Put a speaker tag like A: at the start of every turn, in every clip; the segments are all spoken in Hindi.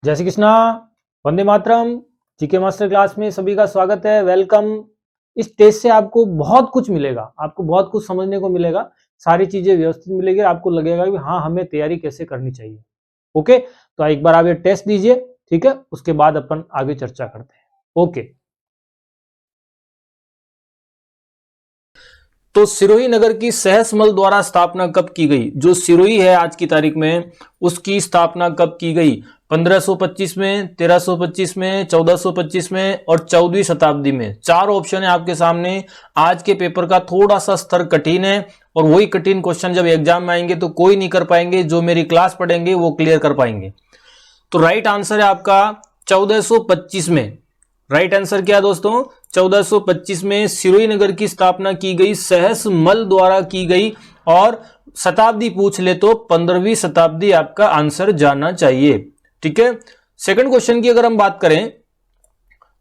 A: जय Shri Krishna, Vande Mataram. GK master class में सभी का स्वागत है, वेलकम। इस टेस्ट से आपको बहुत कुछ मिलेगा, आपको बहुत कुछ समझने को मिलेगा, सारी चीजें व्यवस्थित मिलेगी, आपको लगेगा कि हाँ हमें तैयारी कैसे करनी चाहिए। ओके, तो एक बार आप ये टेस्ट दीजिए, ठीक है, उसके बाद अपन आगे चर्चा करते हैं। ओके, तो सिरोही नगर की सहसमल द्वारा स्थापना कब की गई? जो सिरोही है आज की तारीख में, उसकी स्थापना कब की गई? 1525 में, 1325 में, 1425 में और 14वीं शताब्दी में। चार ऑप्शन है आपके सामने। आज के पेपर का थोड़ा सा स्तर कठिन है और वही कठिन क्वेश्चन जब एग्जाम में आएंगे तो कोई नहीं कर पाएंगे, जो मेरी क्लास पढ़ेंगे वो क्लियर कर पाएंगे। तो राइट आंसर है आपका 1425 में। राइट आंसर क्या है दोस्तों? 1425 में सिरोही नगर की स्थापना की गई, सहसमल द्वारा की गई। और शताब्दी पूछ ले तो 15वीं शताब्दी आपका आंसर जाना चाहिए। ठीक है। सेकंड क्वेश्चन की अगर हम बात करें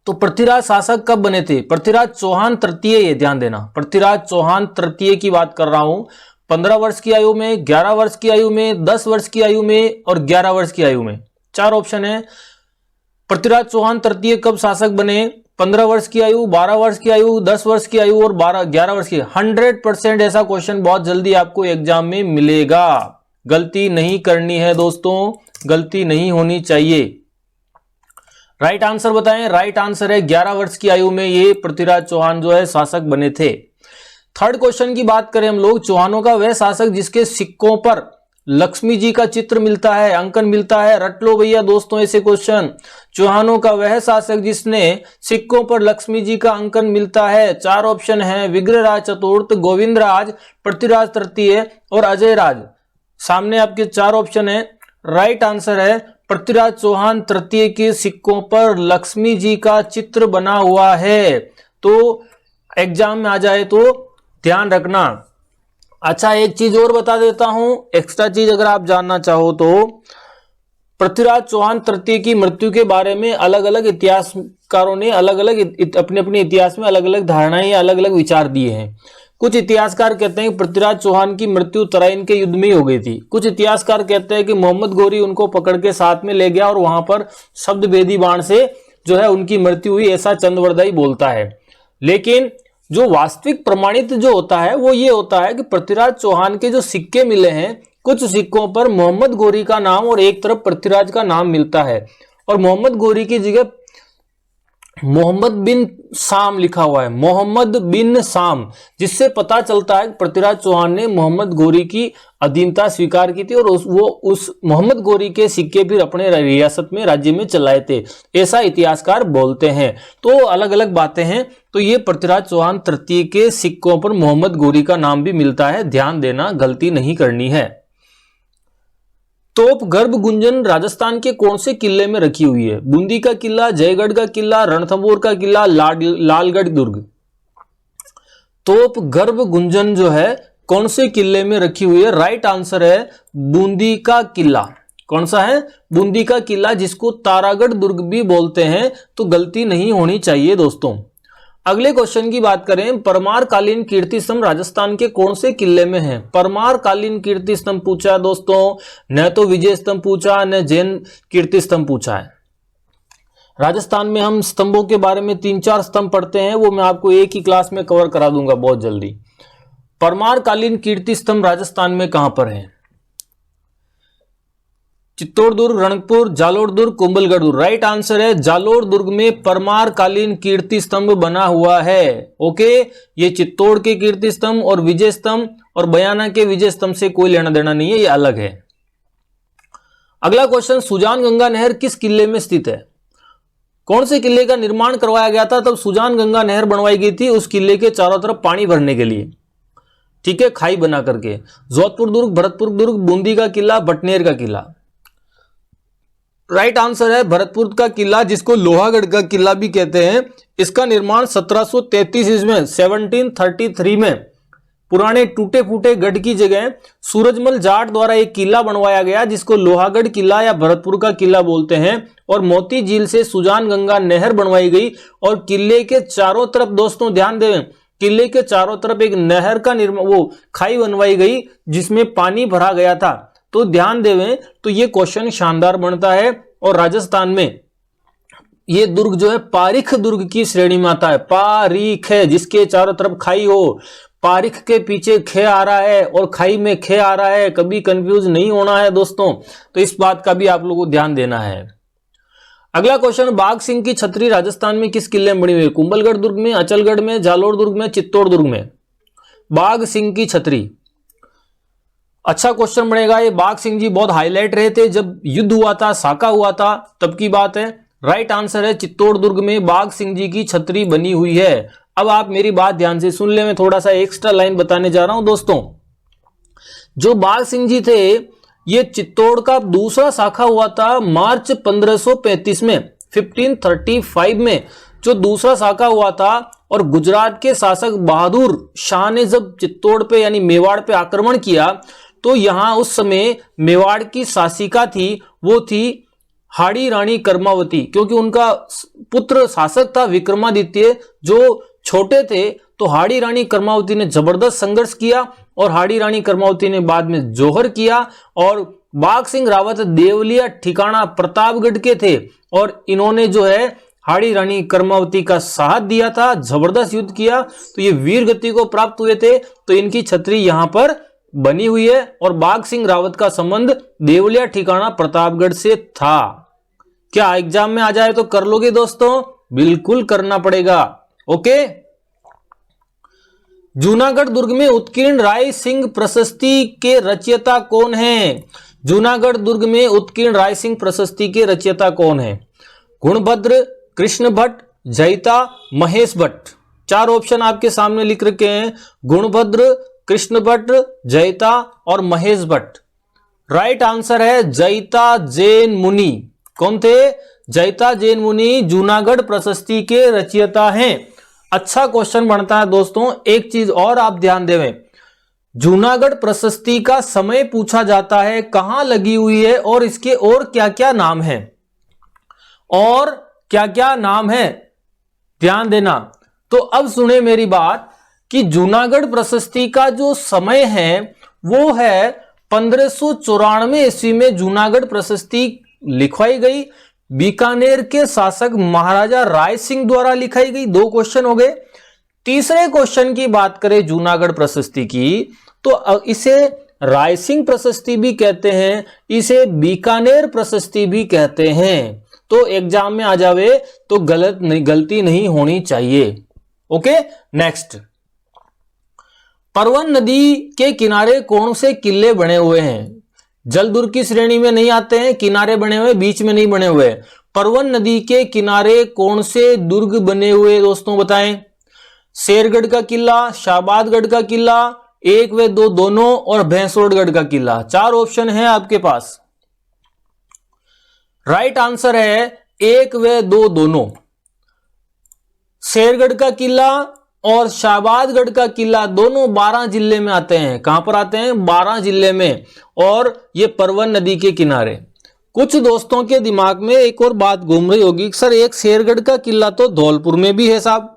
A: तो पृथ्वीराज शासक कब बने थे? पृथ्वीराज चौहान तृतीय, ये ध्यान देना, पृथ्वीराज चौहान तृतीय की बात कर रहा हूं। 15 वर्ष की आयु में, 11 वर्ष की आयु में, 10 वर्ष की आयु में और 11 वर्ष की आयु में। चार ऑप्शन है। पृथ्वीराज चौहान तृतीय कब शासक बने? 15 वर्ष की आयु, 12 वर्ष की आयु, 10 वर्ष की आयु और 11 वर्ष की। 100% ऐसा क्वेश्चन बहुत जल्दी आपको एग्जाम में मिलेगा। गलती नहीं करनी है दोस्तों, गलती नहीं होनी चाहिए। राइट आंसर बताएं। राइट आंसर है 11 वर्ष की आयु में ये पृथ्वीराज चौहान जो है शासक बने थे। थर्ड क्वेश्चन की बात करें हम लोग, चौहानों का वह शासक जिसके सिक्कों पर लक्ष्मी जी का चित्र मिलता है, अंकन मिलता है। रट लो भैया दोस्तों ऐसे क्वेश्चन। चौहानों का वह शासक जिसने सिक्कों पर लक्ष्मी जी का अंकन मिलता है। चार ऑप्शन है, विग्रहराज चतुर्थ, गोविंदराज, पृथ्वीराज तृतीय और अजय राज। सामने आपके चार ऑप्शन है। राइट आंसर है पृथ्वीराज चौहान तृतीय के सिक्कों पर लक्ष्मी जी का चित्र बना हुआ है। तो एग्जाम में आ जाए तो ध्यान रखना। अच्छा, एक चीज और बता देता हूं, एक्स्ट्रा चीज अगर आप जानना चाहो तो पृथ्वीराज चौहान तृतीय की मृत्यु के बारे में अलग अलग इतिहासकारों ने अलग अलग अपने अपने इतिहास में अलग अलग धारणाएं, अलग अलग विचार दिए हैं। कुछ इतिहासकार कहते हैं कि पृथ्वीराज चौहान की मृत्यु तराइन के युद्ध में ही हो गई थी। कुछ इतिहासकार कहते हैं कि मोहम्मद गोरी उनको पकड़ के साथ में ले गया और वहां पर शब्द भेदी बाण से जो है उनकी मृत्यु हुई, ऐसा चंद्रवरदाई बोलता है। लेकिन जो वास्तविक प्रमाणित जो होता है वो ये होता है कि पृथ्वीराज चौहान के जो सिक्के मिले हैं, कुछ सिक्कों पर मोहम्मद गोरी का नाम और एक तरफ पृथ्वीराज का नाम मिलता है और मोहम्मद गोरी की जगह मोहम्मद बिन साम लिखा हुआ है, मोहम्मद बिन साम, जिससे पता चलता है कि पृथ्वीराज चौहान ने मोहम्मद गोरी की अधीनता स्वीकार की थी और वो उस मोहम्मद गोरी के सिक्के फिर अपने रियासत में, राज्य में चलाए थे, ऐसा इतिहासकार बोलते हैं। तो अलग अलग बातें हैं। तो ये पृथ्वीराज चौहान तृतीय के सिक्कों पर मोहम्मद गोरी का नाम भी मिलता है, ध्यान देना, गलती नहीं करनी है। तोप गर्भ गुंजन राजस्थान के कौन से किले में रखी हुई है? बूंदी का किला, जयगढ़ का किला, रणथंभौर का किला, लालगढ़ दुर्ग। तोप गर्भ गुंजन जो है कौन से किले में रखी हुई है? राइट आंसर है बूंदी का किला। कौन सा है? बूंदी का किला, जिसको तारागढ़ दुर्ग भी बोलते हैं। तो गलती नहीं होनी चाहिए दोस्तों। अगले क्वेश्चन की बात करें, परमार कालीन कीर्ति स्तंभ राजस्थान के कौन से किले में है? परमार कालीन कीर्ति स्तंभ पूछा है दोस्तों, न तो विजय स्तंभ पूछा, न जैन कीर्ति स्तंभ पूछा है। राजस्थान में हम स्तंभों के बारे में 3-4 स्तंभ पढ़ते हैं, वो मैं आपको एक ही क्लास में कवर करा दूंगा बहुत जल्दी। परमार कालीन कीर्ति स्तंभ राजस्थान में कहां पर है? चित्तौड़ दुर्ग, रणकपुर, जालोर दुर्ग, कुंभलगढ़ दुर्ग। राइट आंसर है जालोर दुर्ग में परमार कालीन कीर्ति स्तंभ बना हुआ है। ओके, ये चित्तौड़ के कीर्ति स्तंभ और विजय स्तंभ और बयाना के विजय स्तंभ से कोई लेना देना नहीं है, ये अलग है। अगला क्वेश्चन, सुजान गंगा नहर किस किले में स्थित है? कौन से किले का निर्माण करवाया गया था तब सुजान गंगा नहर बनवाई गई थी? उस किले के चारों तरफ पानी भरने के लिए, ठीक है, खाई बना करके। जोधपुर दुर्ग, भरतपुर दुर्ग, बूंदी का किला, बटनेर का किला। राइट आंसर है भरतपुर का किला, जिसको लोहागढ़ का किला भी कहते हैं। इसका निर्माण 1733 में 1733 में पुराने टूटे फूटे गढ़ की जगह सूरजमल जाट द्वारा एक किला बनवाया गया, जिसको लोहागढ़ किला या भरतपुर का किला बोलते हैं। और मोती झील से सुजान गंगा नहर बनवाई गई और किले के चारों तरफ दोस्तों ध्यान दें, किले के चारों तरफ एक नहर का निर्माण, वो खाई बनवाई गई जिसमें पानी भरा गया था। तो ध्यान देवें तो ये क्वेश्चन शानदार बनता है। और राजस्थान में ये दुर्ग जो है पारीख दुर्ग की श्रेणी में आता है। पारीख है, जिसके चारों तरफ खाई हो। पारीख के पीछे खे आ रहा है और खाई में खे आ रहा है, कभी कंफ्यूज नहीं होना है दोस्तों, तो इस बात का भी आप लोगों को ध्यान देना है। अगला क्वेश्चन, बाघ सिंह की छतरी राजस्थान में किस किले में बनी हुई है? कुंभलगढ़ दुर्ग में, अचलगढ़ में, जालोर दुर्ग में, चित्तौड़ दुर्ग में। बाघ सिंह की छतरी, अच्छा क्वेश्चन बनेगा ये। बाघ सिंह जी बहुत हाईलाइट रहे थे जब युद्ध हुआ था, साका हुआ था, तब की बात है। राइट आंसर है चित्तौड़ दुर्ग में बाघ सिंह जी की छतरी बनी हुई है। अब आप मेरी बात ध्यान से सुन ले, मैं थोड़ा सा एक्स्ट्रा लाइन बताने जा रहा हूं दोस्तों। जो बाघ सिंह जी थे, ये चित्तौड़ का दूसरा शाखा हुआ था मार्च 1535 में, 1535 में जो दूसरा शाखा हुआ था। और गुजरात के शासक बहादुर शाह ने जब चित्तौड़ पे यानी मेवाड़ पे आक्रमण किया, तो यहां उस समय मेवाड़ की शासिका थी, वो थी हाड़ी रानी कर्मावती, क्योंकि उनका पुत्र शासक था विक्रमादित्य जो छोटे थे। तो हाड़ी रानी कर्मावती ने जबरदस्त संघर्ष किया और हाड़ी रानी कर्मावती ने बाद में जौहर किया। और बाघ सिंह रावत देवलिया ठिकाना प्रतापगढ़ के थे और इन्होंने जो है हाड़ी रानी कर्मावती का साथ दिया था, जबरदस्त युद्ध किया, तो ये वीर गति को प्राप्त हुए थे। तो इनकी छतरी यहां पर बनी हुई है और बाघ सिंह रावत का संबंध देवलिया ठिकाना प्रतापगढ़ से था। क्या एग्जाम में आ जाए तो कर लोगे दोस्तों? बिल्कुल करना पड़ेगा। ओके, जूनागढ़ दुर्ग में उत्कीर्ण राय सिंह प्रशस्ति के रचयिता कौन है? जूनागढ़ दुर्ग में उत्कीर्ण राय सिंह प्रशस्ति के रचयिता कौन है? गुणभद्र, कृष्ण भट्ट, जयिता, महेश भट्ट। चार ऑप्शन आपके सामने लिख रखे हैं, गुणभद्र, कृष्ण भट्ट, जयिता और महेश भट्ट। राइट आंसर है जयिता जैन मुनि। कौन थे? जयिता जैन मुनि जूनागढ़ प्रशस्ति के रचयिता हैं। अच्छा क्वेश्चन बनता है दोस्तों। एक चीज और आप ध्यान देवें, जूनागढ़ प्रशस्ति का समय पूछा जाता है, कहां लगी हुई है और इसके और क्या क्या नाम है, और क्या क्या नाम है, ध्यान देना। तो अब सुने मेरी बात कि जूनागढ़ प्रशस्ति का जो समय है वो है 1594 ईस्वी में जूनागढ़ प्रशस्ति लिखवाई गई। बीकानेर के शासक महाराजा राय सिंह द्वारा लिखाई गई। दो क्वेश्चन हो गए। तीसरे क्वेश्चन की बात करें जूनागढ़ प्रशस्ति की, तो इसे राय सिंह प्रशस्ति भी कहते हैं, इसे बीकानेर प्रशस्ति भी कहते हैं। तो एग्जाम में आ जावे तो गलती नहीं होनी चाहिए। ओके, नेक्स्ट, परवन नदी के किनारे कौन से किले बने हुए हैं? जलदुर्ग की श्रेणी में नहीं आते हैं, किनारे बने हुए, बीच में नहीं बने हुए। परवन नदी के किनारे कौन से दुर्ग बने हुए दोस्तों बताएं? शेरगढ़ का किला, शाहबादगढ़ का किला, 1 व 2 दोनों, और भैंसोड़गढ़ का किला। चार ऑप्शन है आपके पास। राइट आंसर है 1 व 2 दोनों। शेरगढ़ का किला और शाहबादगढ़ का किला दोनों 12 जिले में आते हैं। कहां पर आते हैं? 12 जिले में, और ये परवन नदी के किनारे। कुछ दोस्तों के दिमाग में एक और बात घूम रही होगी, सर एक शेरगढ़ का किला तो धौलपुर में भी है साहब।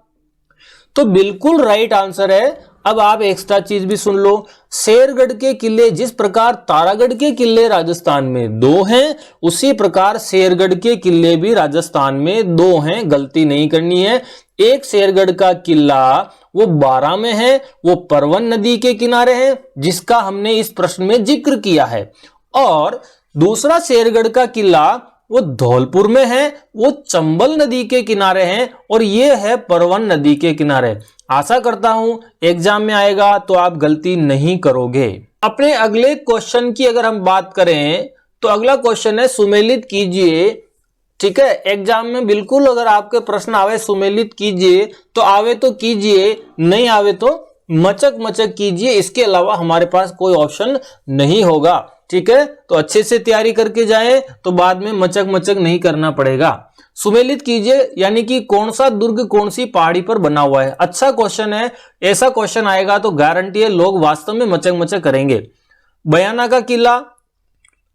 A: तो बिल्कुल राइट आंसर है। अब आप एक्स्ट्रा चीज भी सुन लो, शेरगढ़ के किले जिस प्रकार तारागढ़ के किले राजस्थान में 2 हैं, उसी प्रकार शेरगढ़ के किले भी राजस्थान में 2 हैं। गलती नहीं करनी है। एक शेरगढ़ का किला वो 12 में है, वो परवन नदी के किनारे है, जिसका हमने इस प्रश्न में जिक्र किया है। और दूसरा शेरगढ़ का किला वो धौलपुर में है, वो चंबल नदी के किनारे हैं, और ये है परवन नदी के किनारे। आशा करता हूं एग्जाम में आएगा तो आप गलती नहीं करोगे। अपने अगले क्वेश्चन की अगर हम बात करें तो अगला क्वेश्चन है सुमेलित कीजिए। ठीक है, एग्जाम में बिल्कुल अगर आपके प्रश्न आवे सुमेलित कीजिए तो आवे तो कीजिए, नहीं आवे तो मचक मचक कीजिए। इसके अलावा हमारे पास कोई ऑप्शन नहीं होगा। ठीक है, तो अच्छे से तैयारी करके जाएं तो बाद में मचक मचक नहीं करना पड़ेगा। सुमेलित कीजिए यानी कि कौन सा दुर्ग कौन सी पहाड़ी पर बना हुआ है। अच्छा क्वेश्चन है, ऐसा क्वेश्चन आएगा तो गारंटी है लोग वास्तव में मचक मचक करेंगे। बयाना का किला,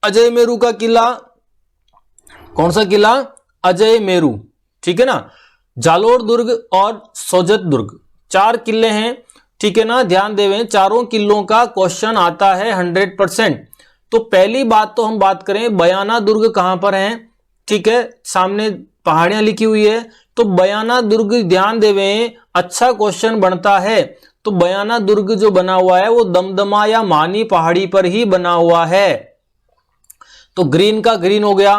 A: अजय मेरू का किला, कौन सा किला? अजय मेरू। ठीक है ना, जालोर दुर्ग और सोजत दुर्ग, 4 किले हैं। ठीक है ना, ध्यान देवें, चारों किलों का क्वेश्चन आता है 100%। तो पहली बात तो हम बात करें बयाना दुर्ग कहां पर है, ठीक है, सामने पहाड़ियां लिखी हुई है। तो बयाना दुर्ग ध्यान देवे, अच्छा क्वेश्चन बनता है। तो बयाना दुर्ग जो बना हुआ है वो दमदमा या मानी पहाड़ी पर ही बना हुआ है। तो ग्रीन का ग्रीन हो गया।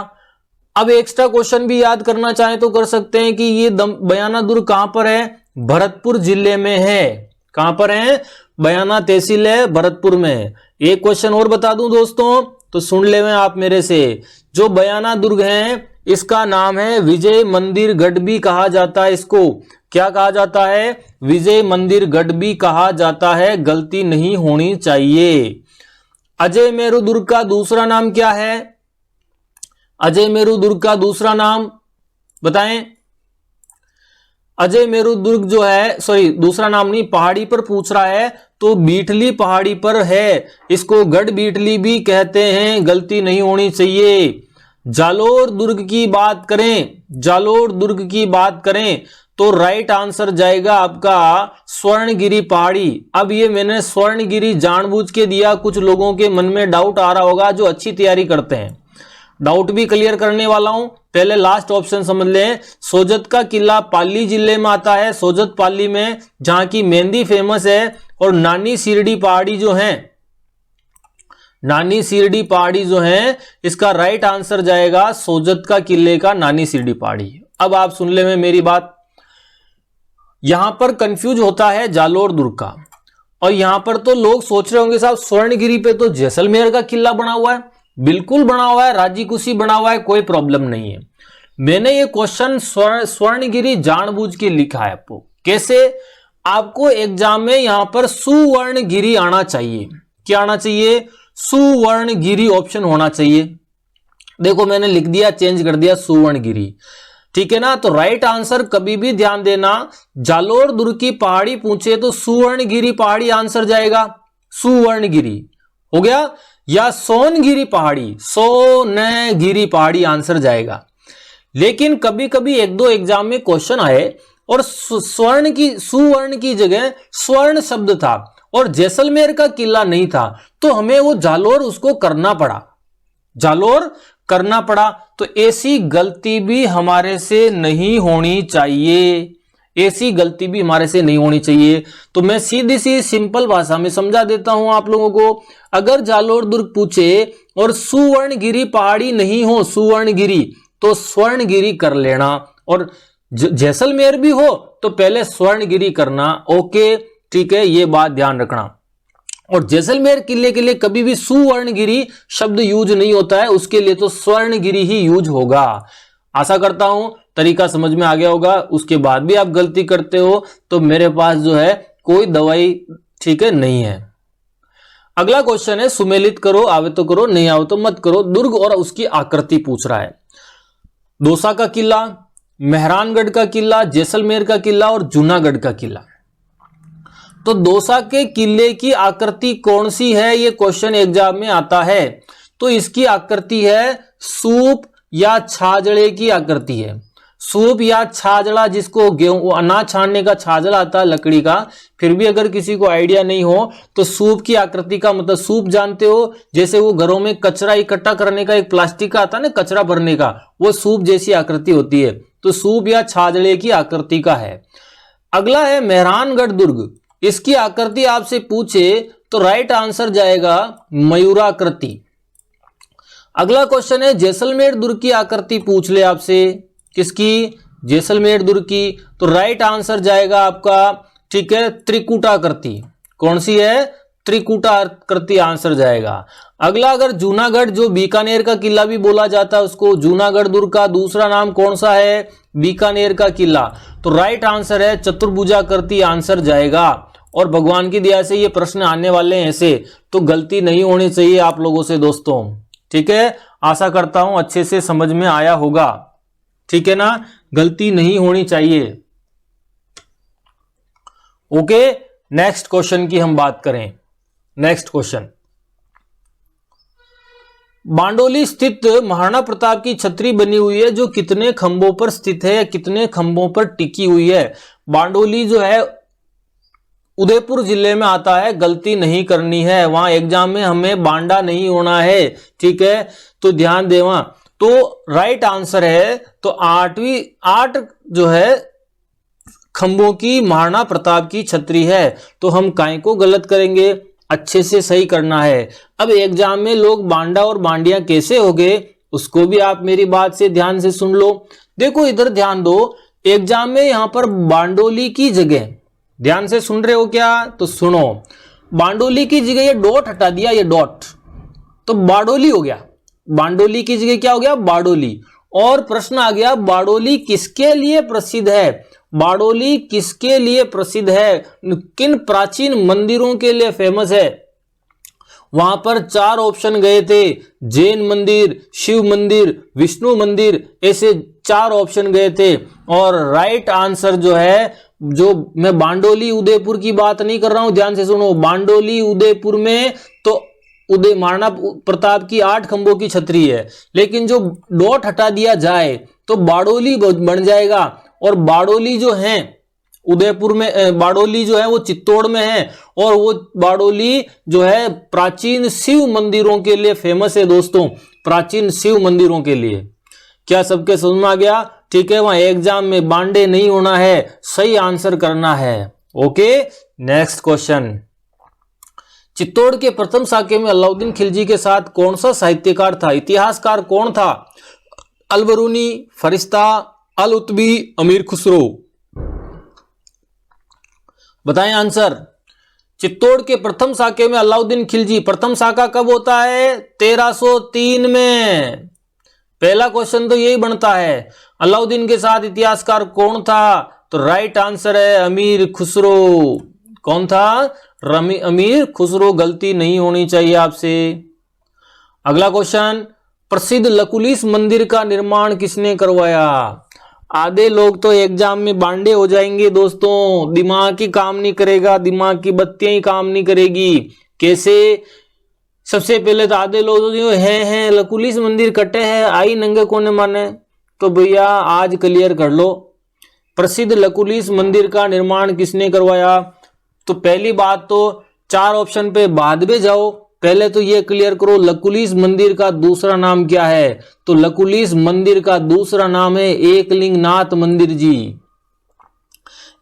A: अब एक्स्ट्रा क्वेश्चन भी याद करना चाहें तो कर सकते हैं कि ये बयाना दुर्ग कहां पर है, भरतपुर जिले में है। कहां पर है, बयाना तहसील है, भरतपुर में है। एक क्वेश्चन और बता दूं दोस्तों, तो सुन ले में आप मेरे से। जो बयाना दुर्ग है इसका नाम है विजय मंदिर गढ़ भी कहा जाता है। इसको क्या कहा जाता है, विजय मंदिर गढ़ भी कहा जाता है, गलती नहीं होनी चाहिए। अजय मेरू दुर्ग का दूसरा नाम क्या है, अजय मेरू दुर्ग का दूसरा नाम बताएं। अजय मेरू दुर्ग जो है, सॉरी दूसरा नाम नहीं, पहाड़ी पर पूछ रहा है तो बीठली पहाड़ी पर है, इसको गढ़ बीठली भी कहते हैं, गलती नहीं होनी चाहिए। जालोर दुर्ग की बात करें, जालोर दुर्ग की बात करें तो राइट आंसर जाएगा आपका स्वर्णगिरी पहाड़ी। अब ये मैंने स्वर्णगिरी जानबूझ के दिया, कुछ लोगों के मन में डाउट आ रहा होगा जो अच्छी तैयारी करते हैं, डाउट भी क्लियर करने वाला हूं। पहले लास्ट ऑप्शन समझ लें, सोजत का किला पाली जिले में आता है, सोजत पाली में, जहां की मेहंदी फेमस है। और नानी सीरडी पहाड़ी जो है, नानी सीरडी पहाड़ी जो है, इसका राइट आंसर जाएगा सोजत का किले का नानी सीरडी पहाड़ी। अब आप सुन ले में मेरी बात, यहां पर कंफ्यूज होता है जालोर दुर्ग का, और यहां पर तो लोग सोच रहे होंगे साहब स्वर्णगिरी पे तो जैसलमेर का किला बना हुआ है। बिल्कुल बना हुआ है, राजी कुशी बना हुआ है, कोई प्रॉब्लम नहीं है। मैंने ये क्वेश्चन स्वर्णगिरी जानबूझ के लिखा है आपको। कैसे, आपको एग्जाम में यहां पर सुवर्णगिरी आना चाहिए। क्या आना चाहिए, सुवर्णगिरी ऑप्शन होना चाहिए। देखो मैंने लिख दिया, चेंज कर दिया सुवर्णगिरी, ठीक है ना। तो राइट आंसर कभी भी ध्यान देना, जालोर दुर्ग की पहाड़ी पूछे तो सुवर्णगिरी पहाड़ी आंसर जाएगा, सुवर्णगिरी हो गया, या सोनगिरी पहाड़ी, सोनगिरी पहाड़ी आंसर जाएगा। लेकिन कभी कभी एक दो एग्जाम में क्वेश्चन आए और सुवर्ण की जगह स्वर्ण शब्द था और जैसलमेर का किला नहीं था, तो हमें वो जालोर उसको करना पड़ा, जालोर करना पड़ा। तो ऐसी गलती भी हमारे से नहीं होनी चाहिए, ऐसी गलती भी हमारे से नहीं होनी चाहिए। तो मैं सीधी सी सिंपल भाषा में समझा देता हूं आप लोगों को। अगर जालोर दुर्ग पूछे और सुवर्णगिरी पहाड़ी नहीं हो, सुवर्णगिरी, तो स्वर्णगिरी कर लेना, और जैसलमेर भी हो तो पहले स्वर्णगिरी करना। ओके ठीक है, ये बात ध्यान रखना। और जैसलमेर किले के लिए कभी भी सुवर्णगिरी शब्द यूज नहीं होता है, उसके लिए तो स्वर्णगिरी ही यूज होगा। आशा करता हूं तरीका समझ में आ गया होगा। उसके बाद भी आप गलती करते हो तो मेरे पास जो है कोई दवाई, ठीक है, नहीं है। अगला क्वेश्चन है, सुमेलित करो, आवे तो करो, नहीं आवे तो मत करो। दुर्ग और उसकी आकृति पूछ रहा है। दौसा का किला, मेहरानगढ़ का किला, जैसलमेर का किला और जूनागढ़ का किला। तो दौसा के किले की आकृति कौन सी है, ये क्वेश्चन एग्जाम में आता है। तो इसकी आकृति है सूप या छाजड़े की आकृति है। सूप या छाजड़ा, जिसको गेहूं अनाज छानने का छाजड़ा आता है लकड़ी का, फिर भी अगर किसी को आइडिया नहीं हो तो सूप की आकृति का मतलब, सूप जानते हो, जैसे वो घरों में कचरा इकट्ठा करने का एक प्लास्टिक का आता है ना, कचरा भरने का, वो सूप जैसी आकृति होती है। तो सूप या छाजड़े की आकृति का है। अगला है मेहरानगढ़ दुर्ग, इसकी आकृति आपसे पूछे तो राइट आंसर जाएगा मयूराकृति। अगला क्वेश्चन है जैसलमेर दुर्ग की आकृति पूछ ले आपसे, किसकी, जैसलमेर दुर्ग की, तो राइट आंसर जाएगा आपका, ठीक है, त्रिकूटाकृति। कौन सी है, त्रिकूटाकृति आंसर जाएगा। अगला अगर जूनागढ़, जो बीकानेर का किला भी बोला जाता है उसको, जूनागढ़ दुर्ग का दूसरा नाम कौन सा है, बीकानेर का किला, तो राइट आंसर है चतुर्भुजाकृति आंसर जाएगा। और भगवान की दया से ये प्रश्न आने वाले हैं ऐसे, तो गलती नहीं होनी चाहिए आप लोगों से दोस्तों, ठीक है। आशा करता हूं अच्छे से समझ में आया होगा, ठीक है ना, गलती नहीं होनी चाहिए। ओके, नेक्स्ट क्वेश्चन की हम बात करें। नेक्स्ट क्वेश्चन, बांडोली स्थित महाराणा प्रताप की छतरी बनी हुई है जो कितने खंभों पर स्थित है, कितने खंभों पर टिकी हुई है। बांडोली जो है उदयपुर जिले में आता है, गलती नहीं करनी है, वहां एग्जाम में हमें बांडा नहीं होना है, ठीक है, तो ध्यान दे। वहां तो राइट आंसर है तो आठ जो है खंभों की महाराणा प्रताप की छतरी है। तो हम काय को गलत करेंगे, अच्छे से सही करना है। अब एग्जाम में लोग बांडा और बांडिया कैसे हो गए उसको भी आप मेरी बात से ध्यान से सुन लो। देखो इधर ध्यान दो, एग्जाम में यहां पर बांडोली की जगह, ध्यान से सुन रहे हो क्या? तो सुनो, बांडोली की जगह ये डॉट हटा दिया, ये डॉट, तो बारडोली हो गया। बांडोली की जगह क्या हो गया? बारडोली। और प्रश्न आ गया बारडोली किसके लिए प्रसिद्ध है? बारडोली किसके लिए प्रसिद्ध है? किन प्राचीन मंदिरों के लिए फेमस है? वहां पर 4 ऑप्शन गए थे, जैन मंदिर, शिव मंदिर, विष्णु मंदिर, ऐसे 4 ऑप्शन गए थे। और राइट आंसर जो है, जो मैं बांडोली उदयपुर की बात नहीं कर रहा हूं, ध्यान से सुनो, बांडोली उदयपुर में तो महाराणा प्रताप की 8 खंभों की छतरी है, लेकिन जो डॉट हटा दिया जाए तो बारडोली बन जाएगा। और बारडोली जो है उदयपुर में, बारडोली जो है वो चित्तौड़ में है, और वो बारडोली जो है प्राचीन शिव मंदिरों के लिए फेमस है दोस्तों, प्राचीन शिव मंदिरों के लिए। क्या सबके समझ में आ गया? ठीक है, वहां एग्जाम में बांडे नहीं होना है, सही आंसर करना है। Okay, next question. चित्तौड़ के प्रथम साके में अलाउद्दीन खिलजी के साथ कौन सा साहित्यकार था? इतिहासकार कौन था? अलबरूनी, फरिश्ता, अल उतबी, अमीर खुसरो। बताएं आंसर। चित्तौड़ के प्रथम साके में अलाउद्दीन खिलजी, प्रथम साका कब होता है? 1303 में। पहला क्वेश्चन तो यही बनता है। अलाउद्दीन के साथ इतिहासकार कौन था? तो राइट आंसर है अमीर खुसरो। कौन था? अमीर खुसरो। गलती नहीं होनी चाहिए आपसे। अगला क्वेश्चन, प्रसिद्ध लकुलिस मंदिर का निर्माण किसने करवाया? आधे लोग तो एग्जाम में बांडे हो जाएंगे दोस्तों, दिमाग ही काम नहीं करेगा, दिमाग की बत्तियां ही काम नहीं करेगी। कैसे? सबसे पहले तो आधे लोग जो है लकुलिस मंदिर कटे हैं, आई नंगे कोने माने, तो भैया आज क्लियर कर लो, प्रसिद्ध लकुलिस मंदिर का निर्माण किसने करवाया? तो पहली बात तो 4 ऑप्शन पे बाद में जाओ, पहले तो ये क्लियर करो लकुलिस मंदिर का दूसरा नाम क्या है? तो लकुलिस मंदिर का दूसरा नाम है एकलिंगनाथ मंदिर जी।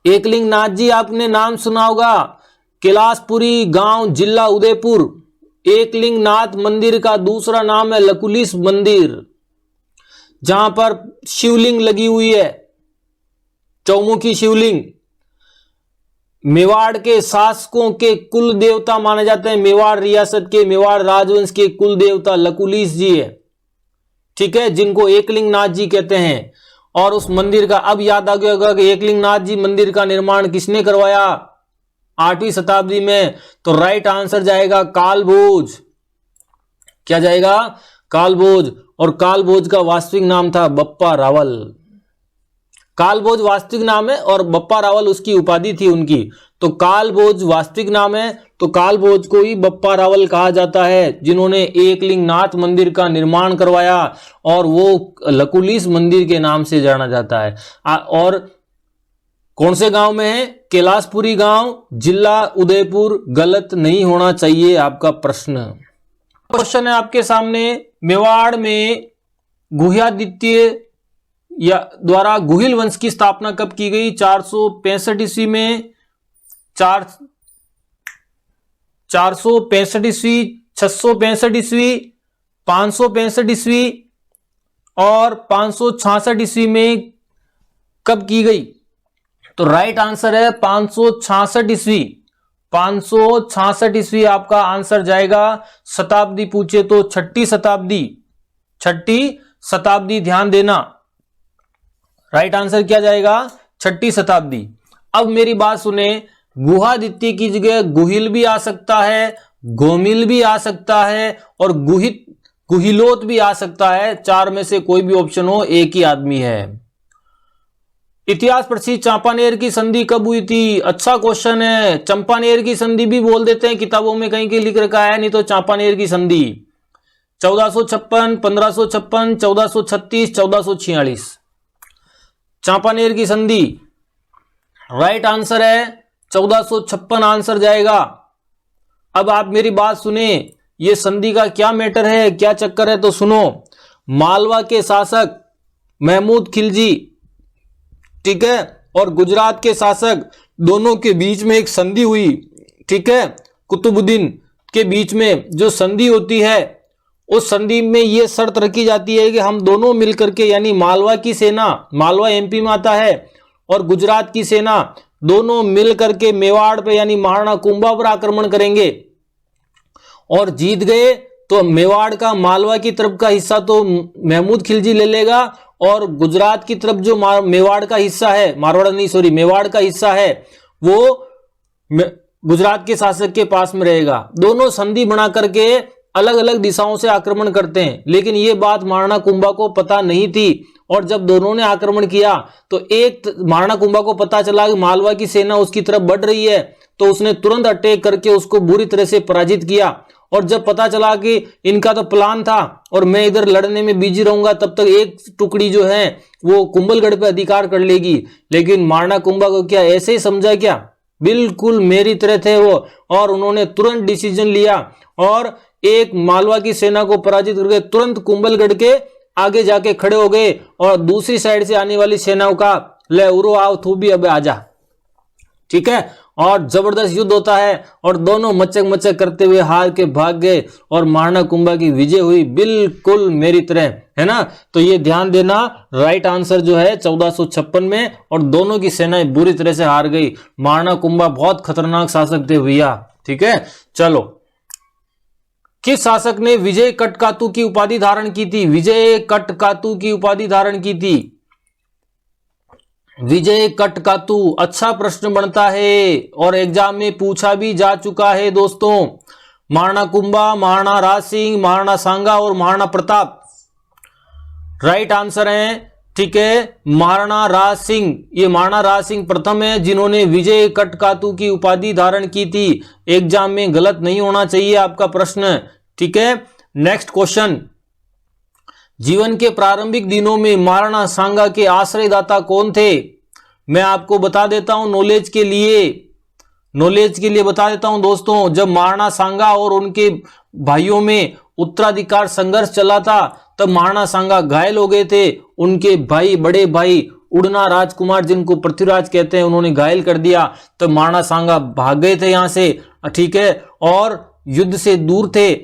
A: एकलिंगनाथ जी आपने नाम सुना होगा, कैलाशपुरी गांव, जिला उदयपुर। एकलिंगनाथ मंदिर का दूसरा नाम है लकुलिस मंदिर, जहां पर शिवलिंग लगी हुई है, चौमुखी शिवलिंग। मेवाड़ के शासकों के कुल देवता माने जाते हैं, मेवाड़ रियासत के, मेवाड़ राजवंश के कुल देवता लकुलिस जी है, ठीक है, जिनको एकलिंगनाथ जी कहते हैं। और उस मंदिर का अब याद आ गया होगा कि एकलिंगनाथ जी मंदिर का निर्माण किसने करवाया? 8वीं शताब्दी में। तो राइट आंसर जाएगा कालभोज। क्या जाएगा? कालभोज। और कालभोज का वास्तविक नाम था बप्पा रावल। कालभोज वास्तविक नाम है और बप्पा रावल उसकी उपाधि थी उनकी। तो कालभोज वास्तविक नाम है, तो कालभोज को ही बप्पा रावल कहा जाता है, जिन्होंने एकलिंगनाथ मंदिर का निर्माण करवाया, और वो लकुलिस मंदिर के नाम से जाना जाता है। और कौन से गांव में है? कैलाशपुरी गांव, जिला उदयपुर। गलत नहीं होना चाहिए आपका प्रश्न। क्वेश्चन है आपके सामने, मेवाड़ में गुह्यादित्य या द्वारा गुहिल वंश की स्थापना कब की गई? 465 ईस्वी में, 465 ईस्वी, 665 ईस्वी, 565 ईस्वी और 566 ईस्वी में कब की गई? तो राइट आंसर है 566 ईस्वी। 566 ईस्वी आपका आंसर जाएगा। शताब्दी पूछे तो 6ठी शताब्दी, 6ठी शताब्दी, ध्यान देना। राइट आंसर क्या जाएगा? 6ठी शताब्दी। अब मेरी बात सुने, गुहादित्य की जगह गुहिल भी आ सकता है, गोमिल भी आ सकता है, और गुहिलोत भी आ सकता है। 4 में से कोई भी ऑप्शन हो, एक ही आदमी है। इतिहास प्रसिद्ध चांपानेर की संधि कब हुई थी? अच्छा क्वेश्चन है। चंपानेर की संधि भी बोल देते हैं, किताबों में कहीं के लिख रखा है, नहीं तो चांपानेर की संधि 1456, 1556, 1436, 1446। चांपानेर की संधि राइट आंसर है 1456 आंसर जाएगा। अब आप मेरी बात सुने, ये संधि का क्या मैटर है, क्या चक्कर है, तो सुनो। मालवा के शासक महमूद खिलजी, ठीक है, और गुजरात के शासक, दोनों के बीच में एक संधि हुई, ठीक है, कुतुबुद्दीन के बीच में जो संधि होती है, उस संधि में यह शर्त रखी जाती है कि हम दोनों मिलकर के, यानी मालवा की सेना, मालवा एमपी में आता है, और गुजरात की सेना, दोनों मिलकर के मेवाड़ पे यानी महाराणा कुंभा पर आक्रमण करेंगे और जीत गए तो मेवाड़ का, मालवा की तरफ का हिस्सा तो महमूद खिलजी ले लेगा, और गुजरात की तरफ जो मेवाड़ का हिस्सा है, मारवाड़ नहीं सॉरी मेवाड़ का हिस्सा है, वो गुजरात के शासक के पास में रहेगा। दोनों संधि बना करके अलग अलग दिशाओं से आक्रमण करते हैं, लेकिन ये बात महाराणा कुंभा को पता नहीं थी, और जब दोनों ने आक्रमण किया तो एक महाराणा कुंभा को पता चला कि मालवा की सेना उसकी तरफ बढ़ रही है, तो उसने तुरंत अटैक करके उसको बुरी तरह से पराजित किया। और जब पता चला कि इनका तो प्लान था और मैं इधर लड़ने में बिजी रहूंगा, तब तक एक टुकड़ी जो है वो कुंभलगढ़ पे अधिकार कर लेगी, लेकिन महाराणा कुंभा को क्या ऐसे ही समझा क्या? बिल्कुल मेरी तरह थे वो, और उन्होंने तुरंत डिसीजन लिया और एक मालवा की सेना को पराजित करके तुरंत कुंभलगढ़ के आगे जाके खड़े हो गए, और दूसरी साइड से आने वाली सेनाओं का ले उरो आओ तू भी अब आजा, ठीक है, और जबरदस्त युद्ध होता है और दोनों मचक मचक करते हुए हार के भाग गए और महाराणा कुंभा की विजय हुई, बिल्कुल मेरी तरह, है ना। तो ये ध्यान देना, राइट आंसर जो है 1456 में, और दोनों की सेनाएं बुरी तरह से हार गई। महाराणा कुंभा बहुत खतरनाक शासक थे भैया, ठीक है। चलो, किस शासक ने विजय कटकातु की उपाधि धारण की थी? विजय कटकातु की उपाधि धारण की थी, विजय कटकातु। अच्छा प्रश्न बनता है और एग्जाम में पूछा भी जा चुका है दोस्तों। महाराणा कुंभा, महाराणा राज सिंह, महाराणा सांगा और महाराणा प्रताप राइट आंसर है, ठीक है। महाराणा राज सिंह, ये महाराणा राज सिंह प्रथम है जिन्होंने विजय कटकातु की उपाधि धारण की थी। एग्जाम में गलत नहीं होना चाहिए आपका प्रश्न, ठीक है। नेक्स्ट क्वेश्चन, जीवन के प्रारंभिक दिनों में महाराणा सांगा के आश्रयदाता कौन थे? मैं आपको बता देता हूं नॉलेज के लिए बता देता हूं दोस्तों। जब महाराणा सांगा और उनके भाइयों में उत्तराधिकार संघर्ष चला था, तब महाराणा सांगा घायल हो गए थे। उनके भाई, बड़े भाई उड़ना राजकुमार, जिनको पृथ्वीराज कहते हैं, उन्होंने घायल कर दिया। तब महाराणा सांगा भाग गए थे यहां से, ठीक है, और युद्ध से दूर थे,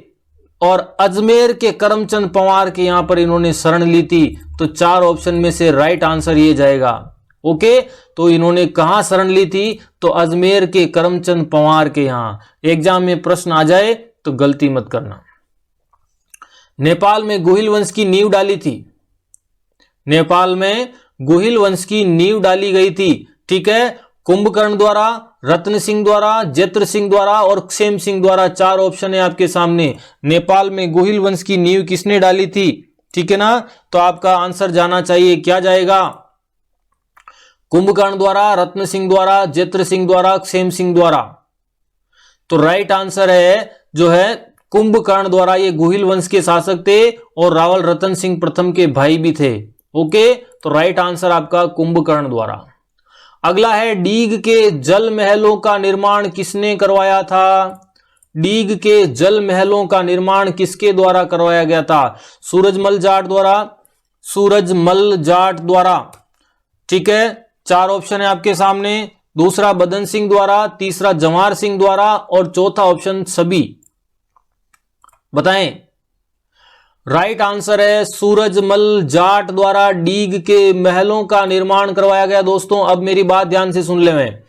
A: और अजमेर के करमचंद पंवार के यहां पर इन्होंने शरण ली थी। तो 4 ऑप्शन में से राइट आंसर ये जाएगा, ओके। तो इन्होंने कहां शरण ली थी? तो अजमेर के करमचंद पंवार के यहां। एग्जाम में प्रश्न आ जाए तो गलती मत करना। नेपाल में गुहिल वंश की नींव डाली थी, नेपाल में गुहिल वंश की नींव डाली गई थी, ठीक है। कुंभकर्ण द्वारा, रत्न सिंह द्वारा, जेत्र सिंह द्वारा और क्षेम सिंह द्वारा। 4 ऑप्शन है आपके सामने। नेपाल में गुहिल वंश की नींव किसने डाली थी, ठीक है ना। तो आपका आंसर जाना चाहिए, क्या जाएगा? कुंभकर्ण द्वारा, रत्न सिंह द्वारा, जेत्र सिंह द्वारा, क्षेम सिंह द्वारा। तो राइट आंसर है जो है कुंभकर्ण द्वारा। ये गुहिल वंश के शासक थे और रावल रतन सिंह प्रथम के भाई भी थे, ओके। तो राइट आंसर आपका कुंभकर्ण द्वारा। अगला है, डीग के जल महलों का निर्माण किसने करवाया था? डीग के जल महलों का निर्माण किसके द्वारा करवाया गया था? सूरजमल जाट द्वारा, सूरजमल जाट द्वारा, ठीक है। 4 ऑप्शन है आपके सामने। दूसरा बदन सिंह द्वारा, तीसरा जवाहर सिंह द्वारा और चौथा ऑप्शन सभी। बताएं। राइट आंसर है सूरजमल जाट द्वारा डीग के महलों का निर्माण करवाया गया। दोस्तों अब मेरी बात ध्यान से सुन ले, मैं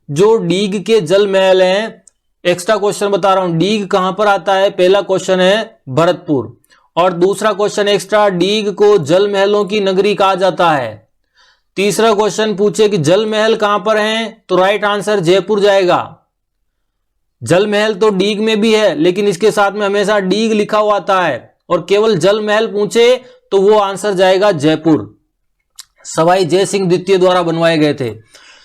A: जो डीग के जल महल हैं, एक्स्ट्रा क्वेश्चन बता रहा हूं, डीग कहां पर आता है? पहला क्वेश्चन है भरतपुर, और दूसरा क्वेश्चन एक्स्ट्रा, डीग को जल महलों की नगरी कहा जाता है। तीसरा क्वेश्चन पूछे कि जल महल कहां पर हैं, तो राइट आंसर जयपुर जाएगा। जल महल तो डीग में भी है, लेकिन इसके साथ में हमेशा डीग लिखा हुआ आता है, और केवल जल महल पूछे तो वो आंसर जाएगा जयपुर। सवाई जय सिंह द्वितीय द्वारा बनवाए गए थे।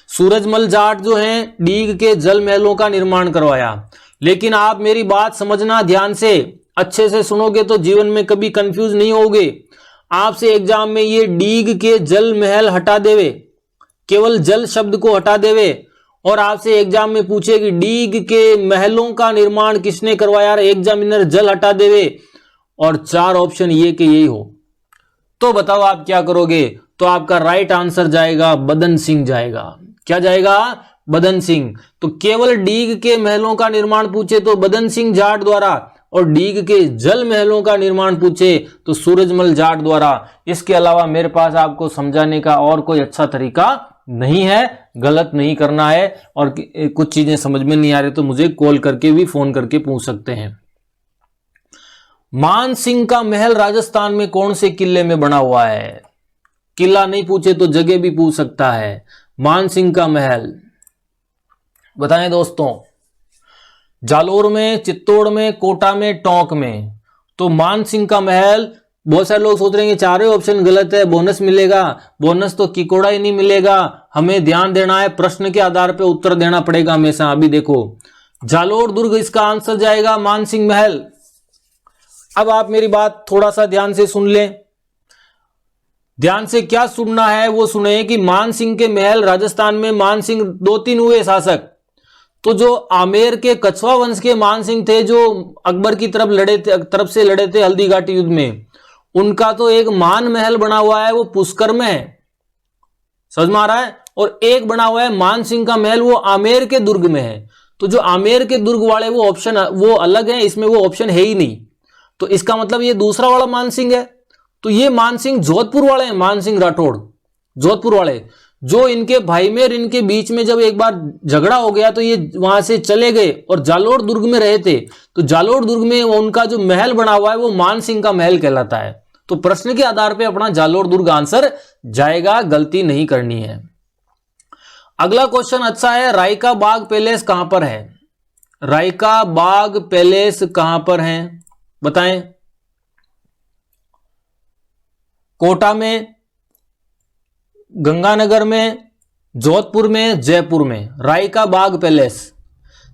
A: सूरजमल जाट जो हैं डीग के जल महलों का निर्माण करवाया। लेकिन आप मेरी बात समझना ध्यान से, अच्छे से सुनोगे तो जीवन में कभी कंफ्यूज नहीं होगे। आपसे एग्जाम में ये डीग के जल महल हटा देवे, केवल जल शब्द को हटा देवे, और आपसे एग्जाम में पूछे कि डीग के महलों का निर्माण किसने करवाया, एग्जामिनर जल हटा देवे, और 4 ऑप्शन ये के यही हो। तो बताओ आप क्या करोगे? तो आपका राइट आंसर जाएगा बदन सिंह जाएगा। क्या जाएगा? बदन सिंह। तो केवल डीग के महलों का निर्माण पूछे तो बदन सिंह जाट द्वारा, और डीग के जल महलों का निर्माण पूछे तो सूरजमल जाट द्वारा। इसके अलावा मेरे पास आपको समझाने का और कोई अच्छा तरीका नहीं है। गलत नहीं करना है, और कुछ चीजें समझ में नहीं आ रही तो मुझे कॉल करके भी, फोन करके पूछ सकते हैं। मान सिंह का महल राजस्थान में कौन से किले में बना हुआ है? किला नहीं पूछे तो जगह भी पूछ सकता है। मान सिंह का महल बताएं दोस्तों। जालोर में, चित्तौड़ में, कोटा में, टोंक में। तो मान सिंह का महल, बहुत सारे लोग सोच रहे हैं चारों ऑप्शन गलत है, बोनस मिलेगा। बोनस तो किकोड़ा ही नहीं मिलेगा। हमें ध्यान देना है, प्रश्न के आधार पर उत्तर देना पड़ेगा हमेशा। अभी देखो, जालोर दुर्ग इसका आंसर जाएगा, मान सिंह महल। अब आप मेरी बात थोड़ा सा ध्यान से सुन लें। ध्यान से क्या सुनना है वो सुने कि मान सिंह के महल, राजस्थान में मान सिंह 2-3 हुए शासक। तो जो आमेर के कछवा वंश के मान सिंह थे, जो अकबर की तरफ से लड़े थे हल्दी घाटी युद्ध में, उनका तो एक मान महल बना हुआ है, वो पुष्कर में है। समझ में आ रहा है? और एक बना हुआ है मान सिंह का महल, वो आमेर के दुर्ग में है। तो जो आमेर के दुर्ग वाले वो ऑप्शन वो अलग है, इसमें वो ऑप्शन है ही नहीं। तो इसका मतलब ये दूसरा वाला मान सिंह है। तो ये मान सिंह जोधपुर वाले हैं, मान सिंह राठौड़ जोधपुर वाले, जो इनके भाई में और इनके बीच में जब एक बार झगड़ा हो गया तो ये वहां से चले गए और जालोर दुर्ग में रहे थे। तो जालोर दुर्ग में उनका जो महल बना हुआ है वो मान सिंह का महल कहलाता है। तो प्रश्न के आधार पे अपना जालोर दुर्ग आंसर जाएगा, गलती नहीं करनी है। अगला क्वेश्चन अच्छा है, रायका बाग पैलेस कहां पर है? रायका बाग पैलेस कहां पर है बताएं। कोटा में, गंगानगर में, जोधपुर में, जयपुर में। रायका बाग पैलेस,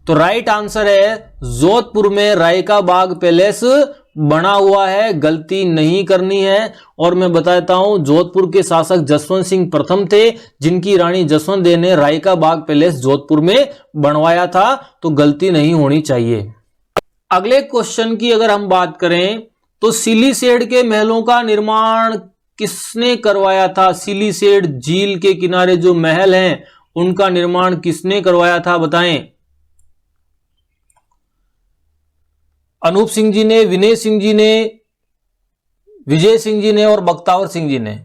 A: तो राइट आंसर है जोधपुर में रायका बाग पैलेस बना हुआ है, गलती नहीं करनी है। और मैं बताता हूं, जोधपुर के शासक जसवंत सिंह प्रथम थे, जिनकी रानी जसवंत देव ने रायका बाग पैलेस जोधपुर में बनवाया था, तो गलती नहीं होनी चाहिए। अगले क्वेश्चन की अगर हम बात करें तो सिलीसेड के महलों का निर्माण किसने करवाया था? सिलीसेड झील के किनारे जो महल हैं उनका निर्माण किसने करवाया था बताएं। अनूप सिंह जी ने, विनय सिंह जी ने, विजय सिंह जी ने और बख्तावर सिंह जी ने।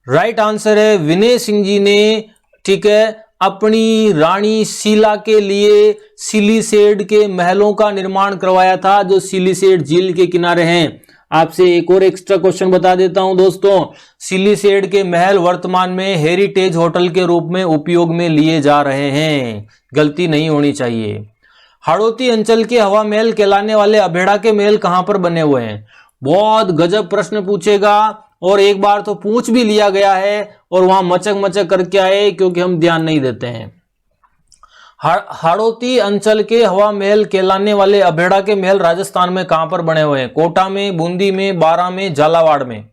A: राइट आंसर है विनय सिंह जी ने। ठीक है, अपनी रानी शीला के लिए सिलीसेड के महलों का निर्माण करवाया था, जो सिलीसेड झील के किनारे हैं। आपसे एक और एक्स्ट्रा क्वेश्चन बता देता हूं दोस्तों, सिलीसेड के महल वर्तमान में हेरिटेज होटल के रूप में उपयोग में लिए जा रहे हैं, गलती नहीं होनी चाहिए। हाड़ौती अंचल के हवा महल कहलाने वाले अभेड़ा के महल कहां पर बने हुए हैं? बहुत गजब प्रश्न पूछेगा, और एक बार तो पूछ भी लिया गया है और वहां मचक मचक करके आए, क्योंकि हम ध्यान नहीं देते हैं। हाड़ौती अंचल के हवा महल कहलाने वाले अभेड़ा के महल राजस्थान में कहां पर बने हुए हैं? कोटा में, बूंदी में, बारां में, झालावाड़ में।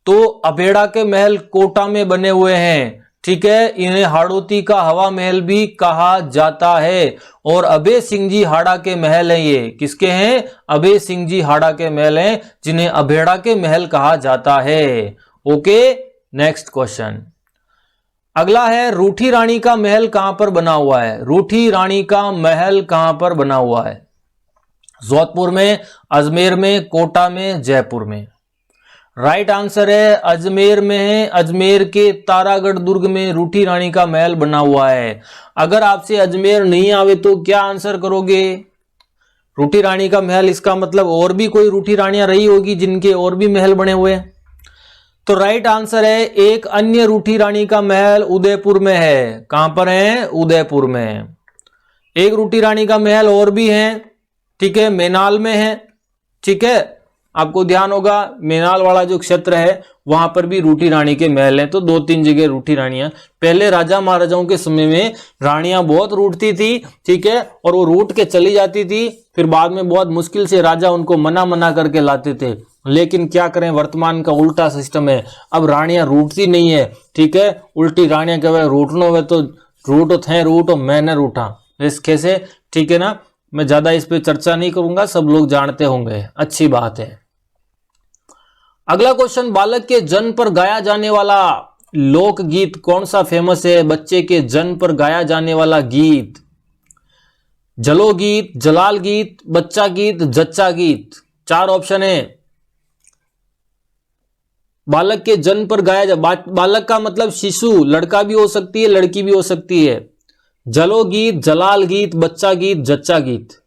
A: तो अभेड़ा के महल कोटा में बने हुए हैं। ठीक है, इन्हें हाड़ौती का हवा महल भी कहा जाता है। और अभय सिंह जी हाड़ा के महल हैं, ये किसके हैं? अभय सिंह जी हाड़ा के महल हैं, जिन्हें अभेड़ा के महल कहा जाता है। ओके, नेक्स्ट क्वेश्चन अगला है, रूठी रानी का महल कहां पर बना हुआ है? रूठी रानी का महल कहां पर बना हुआ है? जोधपुर में, अजमेर में, कोटा में, जयपुर में। राइट आंसर है अजमेर में है। अजमेर के तारागढ़ दुर्ग में रूठी रानी का महल बना हुआ है। अगर आपसे अजमेर नहीं आवे तो क्या आंसर करोगे? रूठी रानी का महल, इसका मतलब और भी कोई रूठी रानियां रही होगी जिनके और भी महल बने हुए हैं। तो राइट आंसर है एक अन्य रूठी रानी का महल उदयपुर में है। कहां पर है? उदयपुर में। एक रूठी रानी का महल और भी है, ठीक है, मेनाल में है। ठीक है, आपको ध्यान होगा मेनाल वाला जो क्षेत्र है वहां पर भी रूठी रानी के महल हैं। तो 2-3 जगह रूठी रानियां, पहले राजा महाराजाओं के समय में रानियां बहुत रूठती थी, ठीक है, और वो रूठ के चली जाती थी, फिर बाद में बहुत मुश्किल से राजा उनको मना करके लाते थे। लेकिन क्या करें, वर्तमान का उल्टा सिस्टम है, अब रानियां रूठती नहीं है। ठीक है, उल्टी रानियां कहे रूठनो हुए तो रूठो थे रूठो, मैं न रूठा, इस कैसे। ठीक है ना, मैं ज्यादा इस पे चर्चा नहीं करूंगा, सब लोग जानते होंगे, अच्छी बात है। अगला क्वेश्चन, बालक के जन्म पर गाया जाने वाला लोकगीत कौन सा फेमस है? बच्चे के जन्म पर गाया जाने वाला गीत, जलो गीत, जलाल गीत, बच्चा गीत, जच्चा गीत। 4 ऑप्शन है। बालक के जन्म पर गाया जा, बालक का मतलब शिशु, लड़का भी हो सकती है, लड़की भी हो सकती है। जलो गीत, जलाल गीत, बच्चा गीत, जच्चा गीत।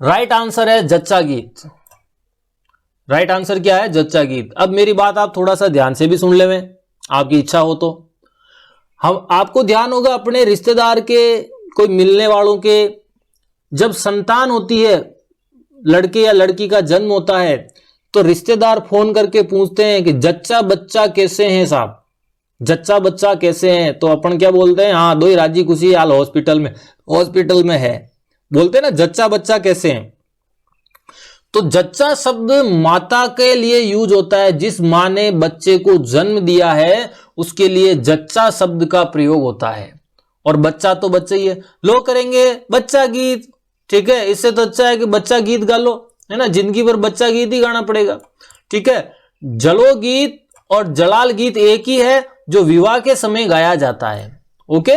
A: राइट आंसर है जच्चा गीत। राइट आंसर क्या है? जच्चा गीत। अब मेरी बात आप थोड़ा सा ध्यान से भी सुन लेवें, आपकी इच्छा हो तो। हम आपको ध्यान होगा अपने रिश्तेदार के, कोई मिलने वालों के, जब संतान होती है, लड़के या लड़की का जन्म होता है, तो रिश्तेदार फोन करके पूछते हैं कि जच्चा बच्चा कैसे हैं साहब, जच्चा बच्चा कैसे हैं? तो अपन क्या बोलते हैं? हाँ दो ही राजी खुशी हाल हॉस्पिटल में है, बोलते हैं ना जच्चा बच्चा कैसे हैं। तो जच्चा शब्द माता के लिए यूज होता है, जिस मां ने बच्चे को जन्म दिया है उसके लिए जच्चा शब्द का प्रयोग होता है। और बच्चा तो बच्चा ही है। लोग करेंगे बच्चा गीत, ठीक है, इससे तो अच्छा है कि बच्चा गीत गा लो, है ना, जिंदगी भर बच्चा गीत ही गाना पड़ेगा। ठीक है, जलो गीत और जलाल गीत एक ही है, जो विवाह के समय गाया जाता है। ओके,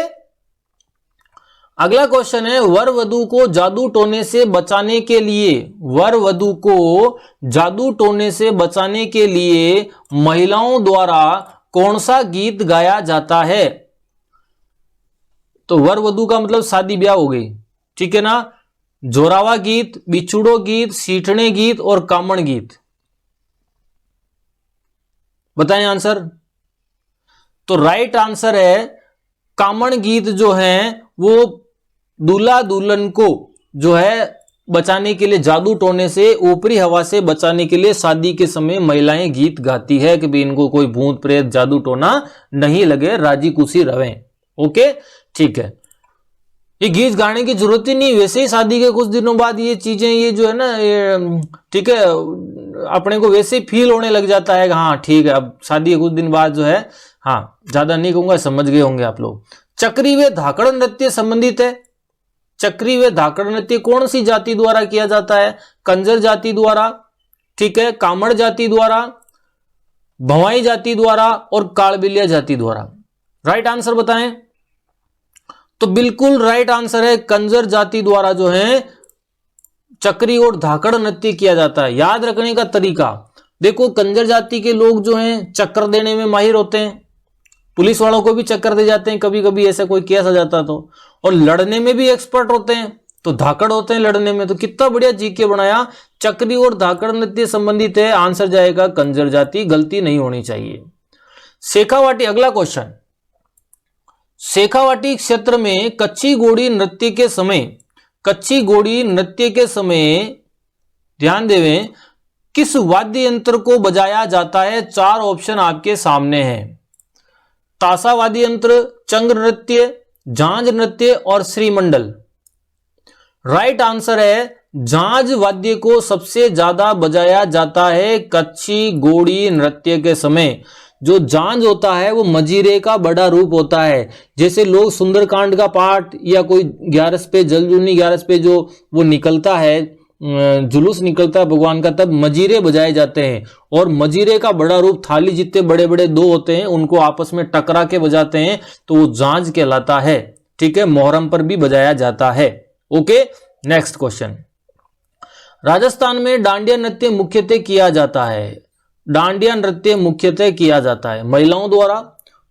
A: अगला क्वेश्चन है, वर वधू को जादू टोने से बचाने के लिए, वर वधू को जादू टोने से बचाने के लिए महिलाओं द्वारा कौन सा गीत गाया जाता है? तो वर वधू का मतलब शादी ब्याह हो गई, ठीक है ना। जोरावा गीत, बिछुड़ो गीत, सीठने गीत और कामण गीत। बताएं आंसर। तो राइट आंसर है कामण गीत। जो है वो दूल्हा दुल्हन को जो है बचाने के लिए, जादू टोने से, ऊपरी हवा से बचाने के लिए शादी के समय महिलाएं गीत गाती है कि भी इनको कोई भूत प्रेत जादू टोना नहीं लगे, राजी खुशी रहें। ओके, ठीक है, ये गीत गाने की जरूरत ही नहीं, वैसे ही शादी के कुछ दिनों बाद ये चीजें, ये जो है ना, ये ठीक है, अपने को वैसे ही फील होने लग जाता है कि हाँ ठीक है, अब शादी के कुछ दिन बाद जो है, हाँ ज्यादा नहीं कहूंगा, समझ गए होंगे आप लोग। चक्री व धाकड़ नृत्य संबंधित है। चक्री व धाकड़ नृत्य कौन सी जाति द्वारा किया जाता है? कंजर जाति द्वारा, ठीक है, कामड़ जाति द्वारा, भवाई जाति द्वारा और कालबिलिया जाति द्वारा। राइट आंसर बताएं। तो बिल्कुल राइट आंसर है कंजर जाति द्वारा जो है चक्री और धाकड़ नृत्य किया जाता है। याद रखने का तरीका देखो, कंजर जाति के लोग जो हैं चक्कर देने में माहिर होते हैं, पुलिस वालों को भी चक्कर दे जाते हैं कभी कभी, ऐसा कोई केस आ जाता तो, और लड़ने में भी एक्सपर्ट होते हैं, तो धाकड़ होते हैं लड़ने में। तो कितना बढ़िया जीके बनाया। चक्री और धाकड़ नृत्य संबंधित है, आंसर जाएगा कंजर जाति, गलती नहीं होनी चाहिए। शेखावाटी, अगला क्वेश्चन, शेखावाटी क्षेत्र में कच्ची घोड़ी नृत्य के समय, कच्ची घोड़ी नृत्य के समय ध्यान देवें, किस वाद्य यंत्र को बजाया जाता है? 4 ऑप्शन आपके सामने हैं। ताशा वाद्य यंत्र, चंग नृत्य, झांझ नृत्य और श्रीमंडल। राइट आंसर है झांझ वाद्य को सबसे ज्यादा बजाया जाता है कच्ची घोड़ी नृत्य के समय। जो झांझ होता है वो मजीरे का बड़ा रूप होता है। जैसे लोग सुंदरकांड का पाठ या कोई 11 पे, जलजूनी 11 पे जो वो निकलता है, जुलूस निकलता है भगवान का, तब मजीरे बजाए जाते हैं। और मजीरे का बड़ा रूप, थाली जितने बड़े बड़े 2 होते हैं, उनको आपस में टकरा के बजाते हैं, तो वो झांझ कहलाता है। ठीक है, मोहर्रम पर भी बजाया जाता है। ओके, नेक्स्ट क्वेश्चन, राजस्थान में डांडिया नृत्य मुख्यतः किया जाता है। डांडिया नृत्य मुख्यतः किया जाता है महिलाओं द्वारा,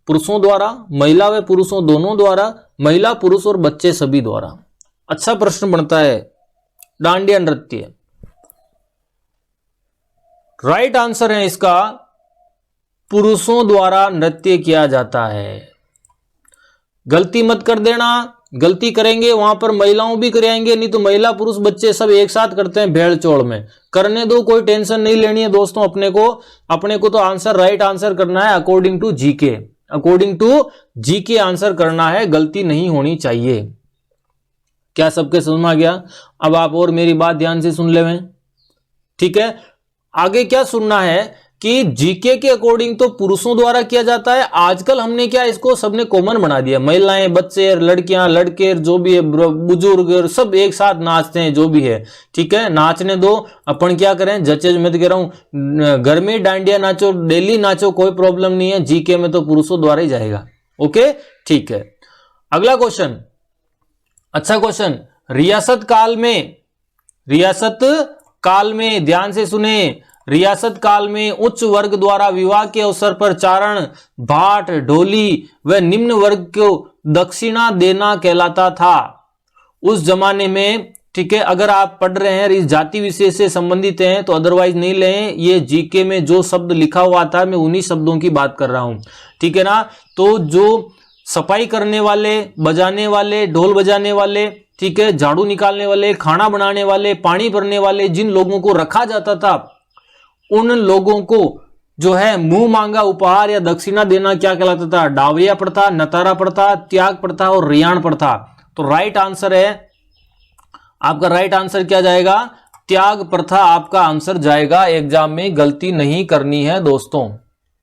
A: पुरुषों द्वारा, महिला व पुरुषों दोनों द्वारा, महिला पुरुष और बच्चे सभी द्वारा। अच्छा प्रश्न बनता है, डांडिया नृत्य। राइट आंसर है इसका पुरुषों द्वारा नृत्य किया जाता है। गलती मत कर देना, गलती करेंगे वहां पर महिलाओं भी कराएंगे, नहीं तो महिला पुरुष बच्चे सब एक साथ करते हैं भेड़ चोड़ में। करने दो, कोई टेंशन नहीं लेनी है दोस्तों। अपने को तो आंसर, राइट आंसर करना है according to GK, according to GK answer करना है, गलती नहीं होनी चाहिए। क्या सबके समझ में आ गया? अब आप और मेरी बात ध्यान से सुन ले। ठीक है, आगे क्या सुनना है कि जीके के अकॉर्डिंग तो पुरुषों द्वारा किया जाता है। आजकल हमने क्या इसको सबने कॉमन बना दिया, महिलाएं, बच्चे, लड़कियां, लड़के, जो भी है, बुजुर्ग, सब एक साथ नाचते हैं, जो भी है, ठीक है, नाचने दो। अपन क्या करें, जचे, मैं तो कह रहा हूं घर में डांडिया नाचो, डेली नाचो, कोई प्रॉब्लम नहीं है, जीके में तो पुरुषों द्वारा ही जाएगा। ओके, ठीक है। अगला क्वेश्चन, अच्छा क्वेश्चन, रियासत काल में ध्यान से सुने, रियासत काल में उच्च वर्ग द्वारा विवाह के अवसर पर चारण, भाट, ढोली व निम्न वर्ग को दक्षिणा देना कहलाता था। उस जमाने में, ठीक है, अगर आप पढ़ रहे हैं इस जाति विशेष से संबंधित हैं तो अदरवाइज नहीं लें, ये जीके में जो शब्द लिखा हुआ था मैं उन्हीं शब्दों की बात कर रहा हूं, ठीक है ना। तो जो सफाई करने वाले, बजाने वाले, ढोल बजाने वाले, ठीक है, झाड़ू निकालने वाले, खाना बनाने वाले, पानी भरने वाले, जिन लोगों को रखा जाता था, उन लोगों को जो है मुंह मांगा उपहार या दक्षिणा देना क्या कहलाता था? डावरिया प्रथा, नतारा प्रथा, त्याग प्रथा और रियाण प्रथा। तो राइट आंसर है आपका, राइट आंसर क्या जाएगा? त्याग प्रथा आपका आंसर जाएगा। एग्जाम में गलती नहीं करनी है दोस्तों।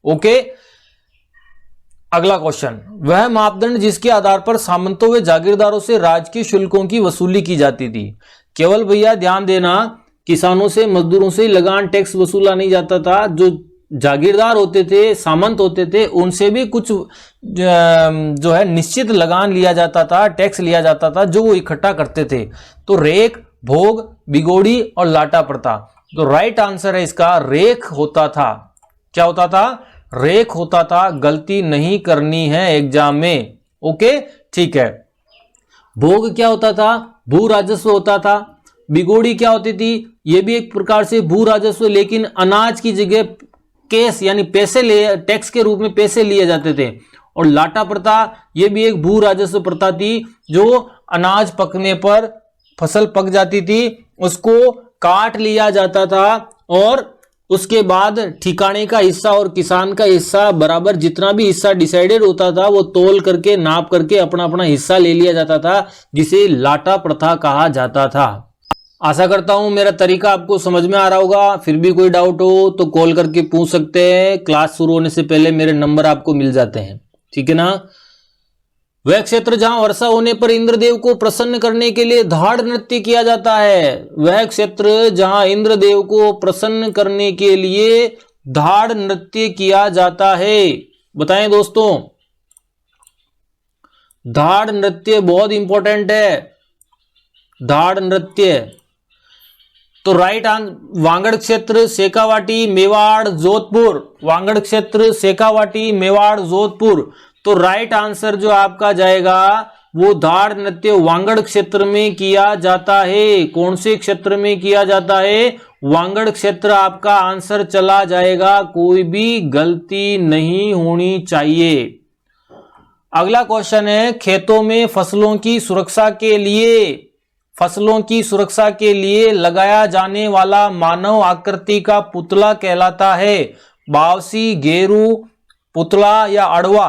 A: ओके, अगला क्वेश्चन, वह मापदंड जिसके आधार पर सामंतों व जागीरदारों से राजकीय शुल्कों की वसूली की जाती थी। केवल भैया ध्यान देना, किसानों से, मजदूरों से लगान टैक्स वसूला नहीं जाता था। जो जागीरदार होते थे, सामंत होते थे, उनसे भी कुछ जो है निश्चित लगान लिया जाता था, टैक्स लिया जाता था, जो वो इकट्ठा करते थे। तो रेख, भोग, बिगोड़ी और लाटा प्रथा। तो राइट आंसर है इसका रेख होता था। क्या होता था? रेख होता था। गलती नहीं करनी है एग्जाम में। ओके, ठीक है। भोग क्या होता था? भू राजस्व होता था। बिगोड़ी क्या होती थी? यह भी एक प्रकार से भू राजस्व, लेकिन अनाज की जगह केस यानी पैसे ले, टैक्स के रूप में पैसे लिए जाते थे। और लाटा प्रथा यह भी एक भू राजस्व प्रथा थी, जो अनाज पकने पर, फसल पक जाती थी, उसको काट लिया जाता था और उसके बाद ठिकाने का हिस्सा और किसान का हिस्सा बराबर, जितना भी हिस्सा डिसाइडेड होता था वो तोल करके, नाप करके अपना अपना हिस्सा ले लिया जाता था, जिसे लाटा प्रथा कहा जाता था। आशा करता हूं मेरा तरीका आपको समझ में आ रहा होगा। फिर भी कोई डाउट हो तो कॉल करके पूछ सकते हैं। क्लास शुरू होने से पहले मेरे नंबर आपको मिल जाते हैं, ठीक है ना। वह क्षेत्र जहां वर्षा होने पर इंद्रदेव को प्रसन्न करने के लिए धाड़ नृत्य किया जाता है। वह क्षेत्र जहां इंद्रदेव को प्रसन्न करने के लिए धाड़ नृत्य किया जाता है। बताएं दोस्तों, धाड़ नृत्य बहुत इंपॉर्टेंट है। धाड़ नृत्य तो राइट आंसर वांगड़ क्षेत्र, शेखावाटी, मेवाड़, जोधपुर। वांगड़ क्षेत्र, शेखावाटी, मेवाड़, जोधपुर। तो राइट आंसर जो आपका जाएगा वो धाड़ नृत्य वांगड़ क्षेत्र में किया जाता है। कौन से क्षेत्र में किया जाता है? वांगड़ क्षेत्र आपका आंसर चला जाएगा। कोई भी गलती नहीं होनी चाहिए। अगला क्वेश्चन है, खेतों में फसलों की सुरक्षा के लिए लगाया जाने वाला मानव आकृति का पुतला कहलाता है। बावसी, गेरू, पुतला या अड़वा।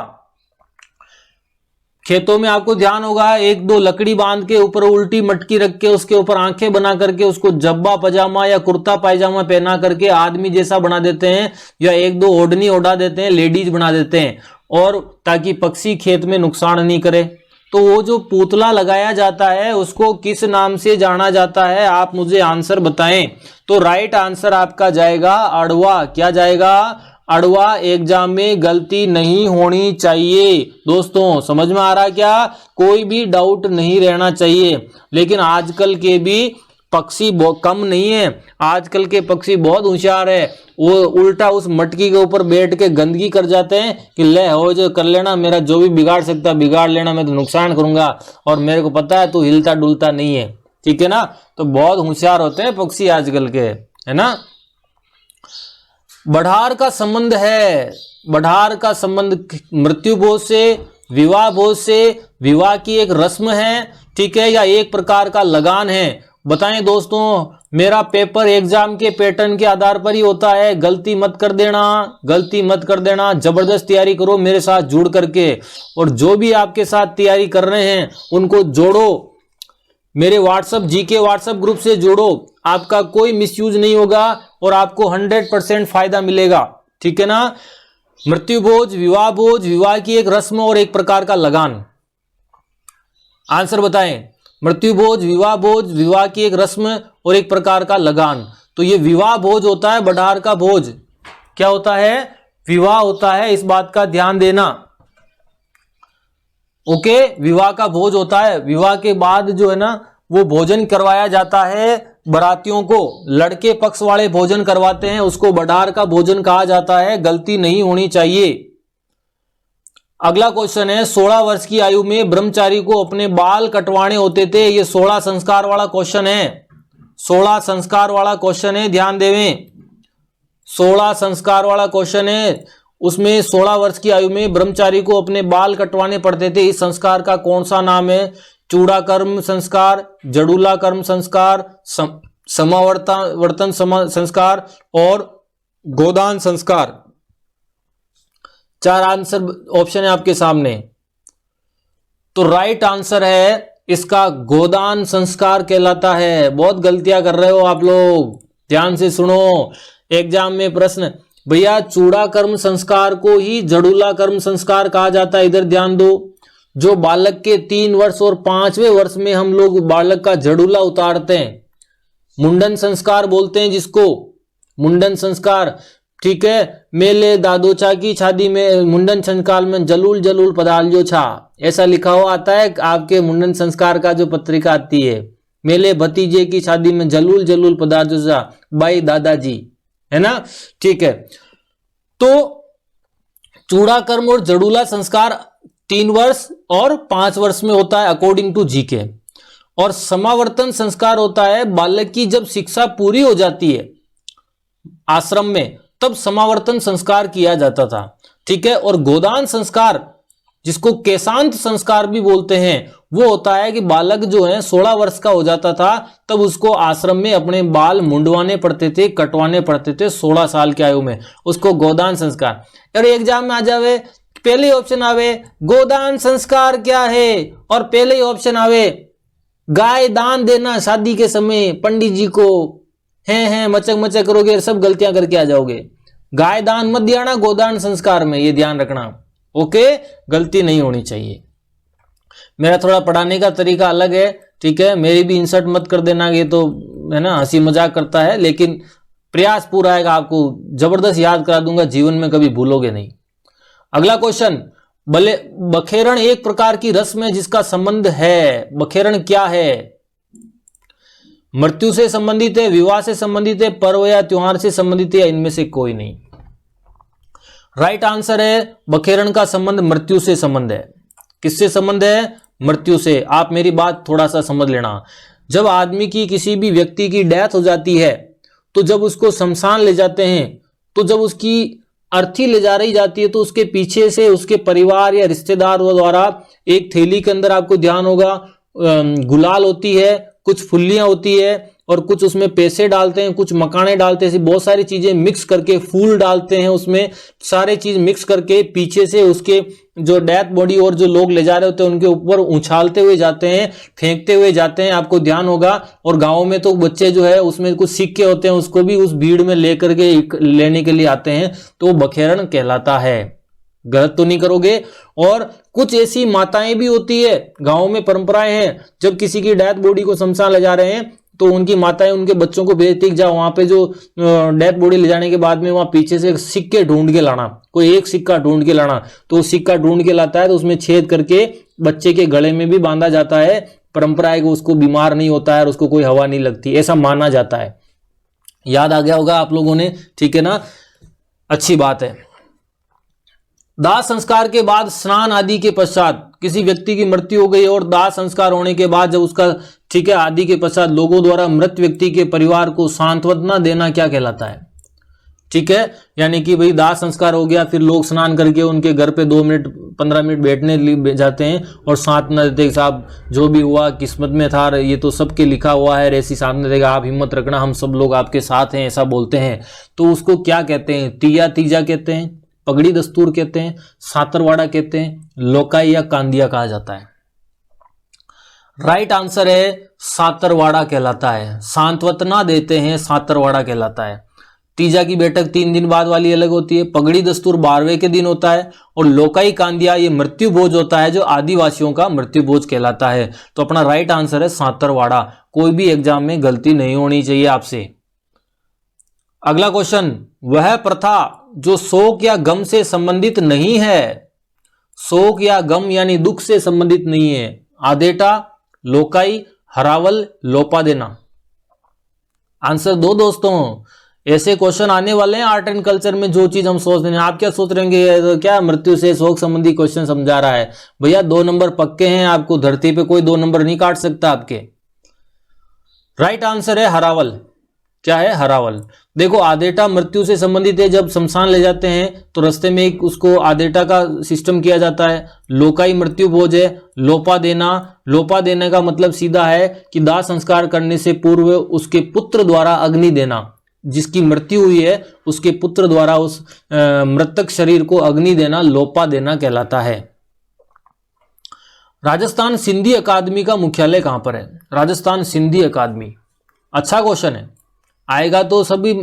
A: खेतों में आपको ध्यान होगा, एक दो लकड़ी बांध के ऊपर उल्टी मटकी रख के उसके ऊपर आंखें बना करके उसको जब्बा पजामा या कुर्ता पायजामा पहना करके आदमी जैसा बना देते हैं, या एक दो ओढ़नी ओढ़ा देते हैं, लेडीज बना देते हैं, और ताकि पक्षी खेत में नुकसान नहीं करे। तो वो जो पुतला लगाया जाता है उसको किस नाम से जाना जाता है? आप मुझे आंसर बताएं। तो राइट आंसर आपका जाएगा अड़वा। क्या जाएगा? अड़वा। एग्जाम में गलती नहीं होनी चाहिए दोस्तों। समझ में आ रहा है क्या? कोई भी डाउट नहीं रहना चाहिए। लेकिन आजकल के भी पक्षी बहुत कम नहीं है, आजकल के पक्षी बहुत होशियार है। वो उल्टा उस मटकी के ऊपर बैठ के गंदगी कर जाते हैं कि ले हो जो कर लेना, मेरा जो भी बिगाड़ सकता बिगाड़ लेना, मैं तो नुकसान करूंगा और मेरे को पता है तू हिलता डुलता नहीं है, ठीक है ना। तो बहुत होशियार होते हैं पक्षी आजकल के, है ना। बढ़ार का संबंध है, बढ़ार का संबंध मृत्यु भोज से, विवाह भोज से। विवाह की एक रस्म है, ठीक है, या एक प्रकार का लगान है। बताएं दोस्तों, मेरा पेपर एग्जाम के पैटर्न के आधार पर ही होता है। गलती मत कर देना, गलती मत कर देना। जबरदस्त तैयारी करो मेरे साथ जुड़ करके, और जो भी आपके साथ तैयारी कर रहे हैं उनको जोड़ो। मेरे व्हाट्सएप जीके व्हाट्सएप ग्रुप से जुड़ो, आपका कोई मिसयूज नहीं होगा और आपको 100% फायदा मिलेगा, ठीक है ना। मृत्यु भोज, विवाह की एक रस्म और एक प्रकार का लगान। आंसर बताएं। मृत्यु भोज, विवाह की एक रस्म और एक प्रकार का लगान। तो ये विवाह भोज होता है, बढ़ार का भोज क्या होता है, विवाह होता है, इस बात का ध्यान देना। ओके, विवाह का भोज होता है, विवाह के बाद जो है ना वो भोजन करवाया जाता है बारातियों को, लड़के पक्ष वाले भोजन करवाते हैं, उसको बढ़ार का भोजन कहा जाता है, गलती नहीं होनी चाहिए। अगला क्वेश्चन है, 16 वर्ष की आयु में ब्रह्मचारी को अपने बाल कटवाने होते थे। ये 16 संस्कार वाला क्वेश्चन है, 16 संस्कार वाला क्वेश्चन है, ध्यान देवें। 16 संस्कार वाला क्वेश्चन है, उसमें 16 वर्ष की आयु में ब्रह्मचारी को अपने बाल कटवाने पड़ते थे। इस संस्कार का कौन सा नाम है? चूड़ा कर्म संस्कार, जड़ूला कर्म संस्कार, समावर्तन संस्कार और गोदान संस्कार। 4 आंसर ऑप्शन है आपके सामने। तो राइट आंसर है इसका गोदान संस्कार कहलाता है। बहुत गलतियां कर रहे हो आप लोग, ध्यान से सुनो। एग्जाम में प्रश्न, भैया चूड़ा कर्म संस्कार को ही जड़ूला कर्म संस्कार कहा जाता है, इधर ध्यान दो। जो बालक के 3 वर्ष और 5वें वर्ष में हम लोग बालक का जड़ूला उतारते हैं, मुंडन संस्कार बोलते हैं जिसको, मुंडन संस्कार, ठीक है। मेले दादोचा की शादी में मुंडन संस्कार में जलूल जलूल पधारियो छा, ऐसा लिखा हुआ आता है आपके मुंडन संस्कार का जो पत्रिका आती है। मेले भतीजे की शादी में जलूल जलूल पधारियो छा, बाई दादाजी, है ना, ठीक है। तो चूड़ा कर्म और जड़ूला संस्कार 3 वर्ष और 5 वर्ष में होता है अकॉर्डिंग टू जीके। और समावर्तन संस्कार होता है बालक की जब शिक्षा पूरी हो जाती है आश्रम में, तब समावर्तन संस्कार किया जाता था, ठीक है। और गोदान संस्कार जिसको केशांत संस्कार भी बोलते हैं, वो होता है कि बालक जो है 16 वर्ष का हो जाता था तब उसको आश्रम में अपने बाल मुंडवाने पड़ते थे, कटवाने पड़ते थे 16 साल की आयु में, उसको गोदान संस्कार। और एग्जाम में आ जावे, पहले ऑप्शन आवे गोदान संस्कार क्या है, और पहले ही ऑप्शन आवे गाय दान देना शादी के समय पंडित जी को, हैं मचक मचक करोगे, सब गलतियां करके आ जाओगे। गाय दान मत दिया ना गोदान संस्कार में, ये ध्यान रखना, ओके, गलती नहीं होनी चाहिए। मेरा थोड़ा पढ़ाने का तरीका अलग है, ठीक है, मेरी भी इंसर्ट मत कर देना, ये तो है ना हंसी मजाक करता है, लेकिन प्रयास पूरा है, आपको जबरदस्त याद करा दूंगा, जीवन में कभी भूलोगे नहीं। अगला क्वेश्चन, बखेरण एक प्रकार की रस्म है जिसका संबंध है, बखेरण क्या है? मृत्यु से संबंधित है, विवाह से संबंधित है, पर्व या त्योहार से संबंधित है, या इनमें से कोई नहीं। राइट आंसर है बखेरण का संबंध मृत्यु से संबंध है। किससे संबंध है? मृत्यु से। आप मेरी बात थोड़ा सा समझ लेना, जब आदमी की किसी भी व्यक्ति की डेथ हो जाती है, तो जब उसको शमशान ले जाते हैं, तो जब उसकी अर्थी ले जा रही जाती है, तो उसके पीछे से उसके परिवार या रिश्तेदारों द्वारा एक थैली के अंदर, आपको ध्यान होगा, गुलाल होती है, कुछ फुल्लियां होती है, और कुछ उसमें पैसे डालते हैं, कुछ मकाने डालते हैं, बहुत सारी चीजें मिक्स करके, फूल डालते हैं उसमें, सारे चीज मिक्स करके पीछे से उसके जो डेथ बॉडी और जो लोग ले जा रहे होते हैं उनके ऊपर उछालते हुए जाते हैं, फेंकते हुए जाते हैं, आपको ध्यान होगा। और गाँव में तो बच्चे जो है उसमें कुछ सिक्के होते हैं, उसको भी उस भीड़ में लेकर के लेने के लिए आते हैं, तो बखेरण कहलाता है। गलत तो नहीं करोगे। और कुछ ऐसी माताएं भी होती है, गाँव में परंपराएं हैं, जब किसी की डेथ बॉडी को शमशान ले जा रहे हैं तो उनकी माताएं उनके बच्चों को भेजती, जाओ वहां पे जो डेथ बॉडी ले जाने के बाद में वहां पीछे से सिक्के ढूंढ के लाना, कोई एक सिक्का ढूंढ के लाना, तो सिक्का ढूंढ के लाता है, तो उसमें छेद करके बच्चे के गले में भी बांधा जाता है। परंपरा है कि उसको बीमार नहीं होता है और उसको कोई हवा नहीं लगती, ऐसा माना जाता है। याद आ गया होगा आप लोगों ने, ठीक है ना, अच्छी बात है। दाह संस्कार के बाद स्नान आदि के पश्चात किसी व्यक्ति की मृत्यु हो गई और दाह संस्कार होने के बाद जब उसका, ठीक है, आदि के पश्चात लोगों द्वारा मृत व्यक्ति के परिवार को सांत्वना देना क्या कहलाता है? ठीक है, यानी कि भाई दाह संस्कार हो गया, फिर लोग स्नान करके उनके घर पे 2 मिनट 15 मिनट बैठने जाते हैं और सांत्वना देते, साहब जो भी हुआ किस्मत में था, ये तो सबके लिखा हुआ है, ऐसी सांत्वना देगा, आप हिम्मत रखना, हम सब लोग आपके साथ हैं, ऐसा बोलते हैं। तो उसको क्या कहते हैं? तिया तीजा कहते हैं, पगड़ी दस्तूर कहते हैं, सातरवाड़ा कहते हैं, लोकाई या कांदिया कहा जाता है। राइट आंसर है सातरवाड़ा कहलाता है। सांत्वतना देते हैं, सातरवाड़ा कहलाता है। तीजा की बैठक 3 दिन बाद वाली अलग होती है। पगड़ी दस्तूर 12वें के दिन होता है। और लोकाई कांदिया ये मृत्यु भोज होता है, जो आदिवासियों का मृत्यु भोज कहलाता है। तो अपना राइट आंसर है सातरवाड़ा। कोई भी एग्जाम में गलती नहीं होनी चाहिए आपसे। अगला क्वेश्चन, वह प्रथा जो शोक या गम से संबंधित नहीं है, शोक या गम यानी दुख से संबंधित नहीं है। आदेटा, लोकाई, हरावल, लोपा देना। आंसर दो दोस्तों। ऐसे क्वेश्चन आने वाले हैं आर्ट एंड कल्चर में, जो चीज हम सोच रहे हैं। आप क्या सोच रहे हैं, क्या मृत्यु से शोक संबंधी क्वेश्चन समझा रहा है? भैया 2 नंबर पक्के हैं आपको, धरती पे कोई 2 नंबर नहीं काट सकता आपके। राइट आंसर है हरावल। क्या है? हरावल। देखो आदेटा मृत्यु से संबंधित है। जब शमशान ले जाते हैं तो रास्ते में एक उसको आदेटा का सिस्टम किया जाता है। लोकाई मृत्यु भोज है। लोपा देना, लोपा देने का मतलब सीधा है कि दाह संस्कार करने से पूर्व उसके पुत्र द्वारा अग्नि देना। जिसकी मृत्यु हुई है उसके पुत्र द्वारा उस मृतक शरीर को अग्नि देना लोपा देना कहलाता है। राजस्थान सिंधी अकादमी का मुख्यालय कहां पर है? राजस्थान सिंधी अकादमी। अच्छा क्वेश्चन है, आएगा तो सभी